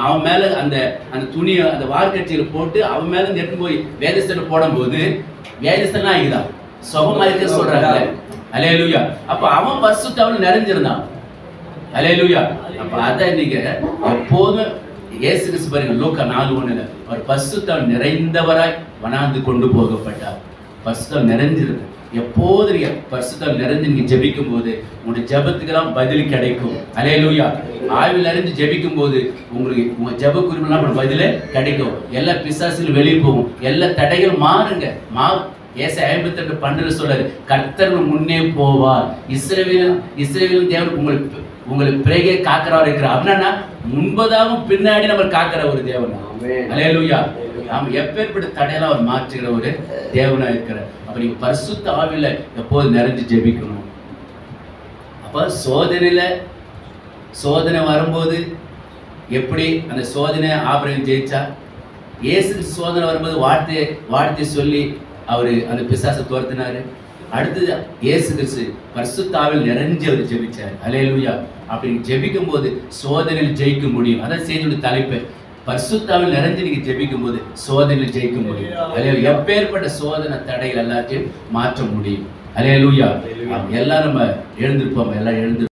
அவன் மேல அந்த துணியை அந்த வார்க்கட்சியில போட்டு அவன் மேல இருந்து எடுத்து போய் வேதஸ்தல போடும்போது வேதஸ்தலாம் ஆகிதான் சுகமா இருக்க சொல்றாங்க. அல்லேலூயா. அப்ப அவன் பரிசுத்தாவில நிறைஞ்சிருந்தான். அல்லேலூயா. அப்ப அதான் நீங்க எப்போதும் இயேசு கிறிஸ்து பாருங்க, லூக்கா 4:1 அவர் பரிசுத்தாவில நிறைந்தவராய் வனாந்து கொண்டு போகப்பட்டார். பரிசுத்தாவில நிறைஞ்சிருக்கு. எப்போது நீங்க பரிசுத்தாவில நிறைஞ்சு நீங்க ஜெபிக்கும் போது உங்களுடைய ஜெபத்துக்கெல்லாம் பதில் கிடைக்கும். அல்லேலூயா. ஆவியில் நிறைஞ்சு ஜெபிக்கும் போது உங்களுக்கு உங்க ஜெப குறிப்பெல்லாம் பதிலே கிடைக்கும். எல்லா பிசாசுகளும் வெளியே போகும். எல்லா தடைகளும் மாறுங்க. ஏசாயா 58:12 சொல்றாரு, கர்த்தர் முன்னே போவார். இஸ்ரவேலின் தேவன் உங்களுக்கு பிறகே காக்கிறவர் இருக்கிறார். அப்படின்னா முன்பதாகவும் பின்னாடி நம்ம காக்கிற ஒரு தேவன். அல்லேலூயா. நாம எப்பேற்பட்ட தடையெல்லாம் அவர் மாற்றுகிற ஒரு தேவனா இருக்கிறார். அப்ப நீங்க பரிசுத்த ஆவியில எப்போது நிறைஞ்சு ஜெபிக்கணும். அப்ப சோதனை வரும்போது எப்படி அந்த சோதனை ஆபிரகாம் ஜெயிச்சா, இயேசு சோதனை வரும்போது வார்த்தையை சொல்லி அவரு அந்த பிசாசை துரத்தினாரு. அடுத்தது இயேசு கிறிஸ்து பரிசுத்த ஆவியில் நிறைஞ்சு அவர் ஜெபிச்சார். அல்லேலூயா. அப்படி ஜெபிக்கும் போது சோதனையில் ஜெயிக்க முடியும். அதான் செய்தியோட தலைப்பு. பரிசுத்த ஆவியில் நிறைஞ்சு நீங்க ஜெபிக்கும் போது சோதனையில் ஜெயிக்க முடியும். அல்லேலூயா. எப்பேற்பட்ட சோதனை தடைகள் எல்லாத்தையும் மாற்ற முடியும். அல்லேலூயா. எல்லாரும் நம்ம எழுந்திருப்போம். எல்லாம் எழுந்து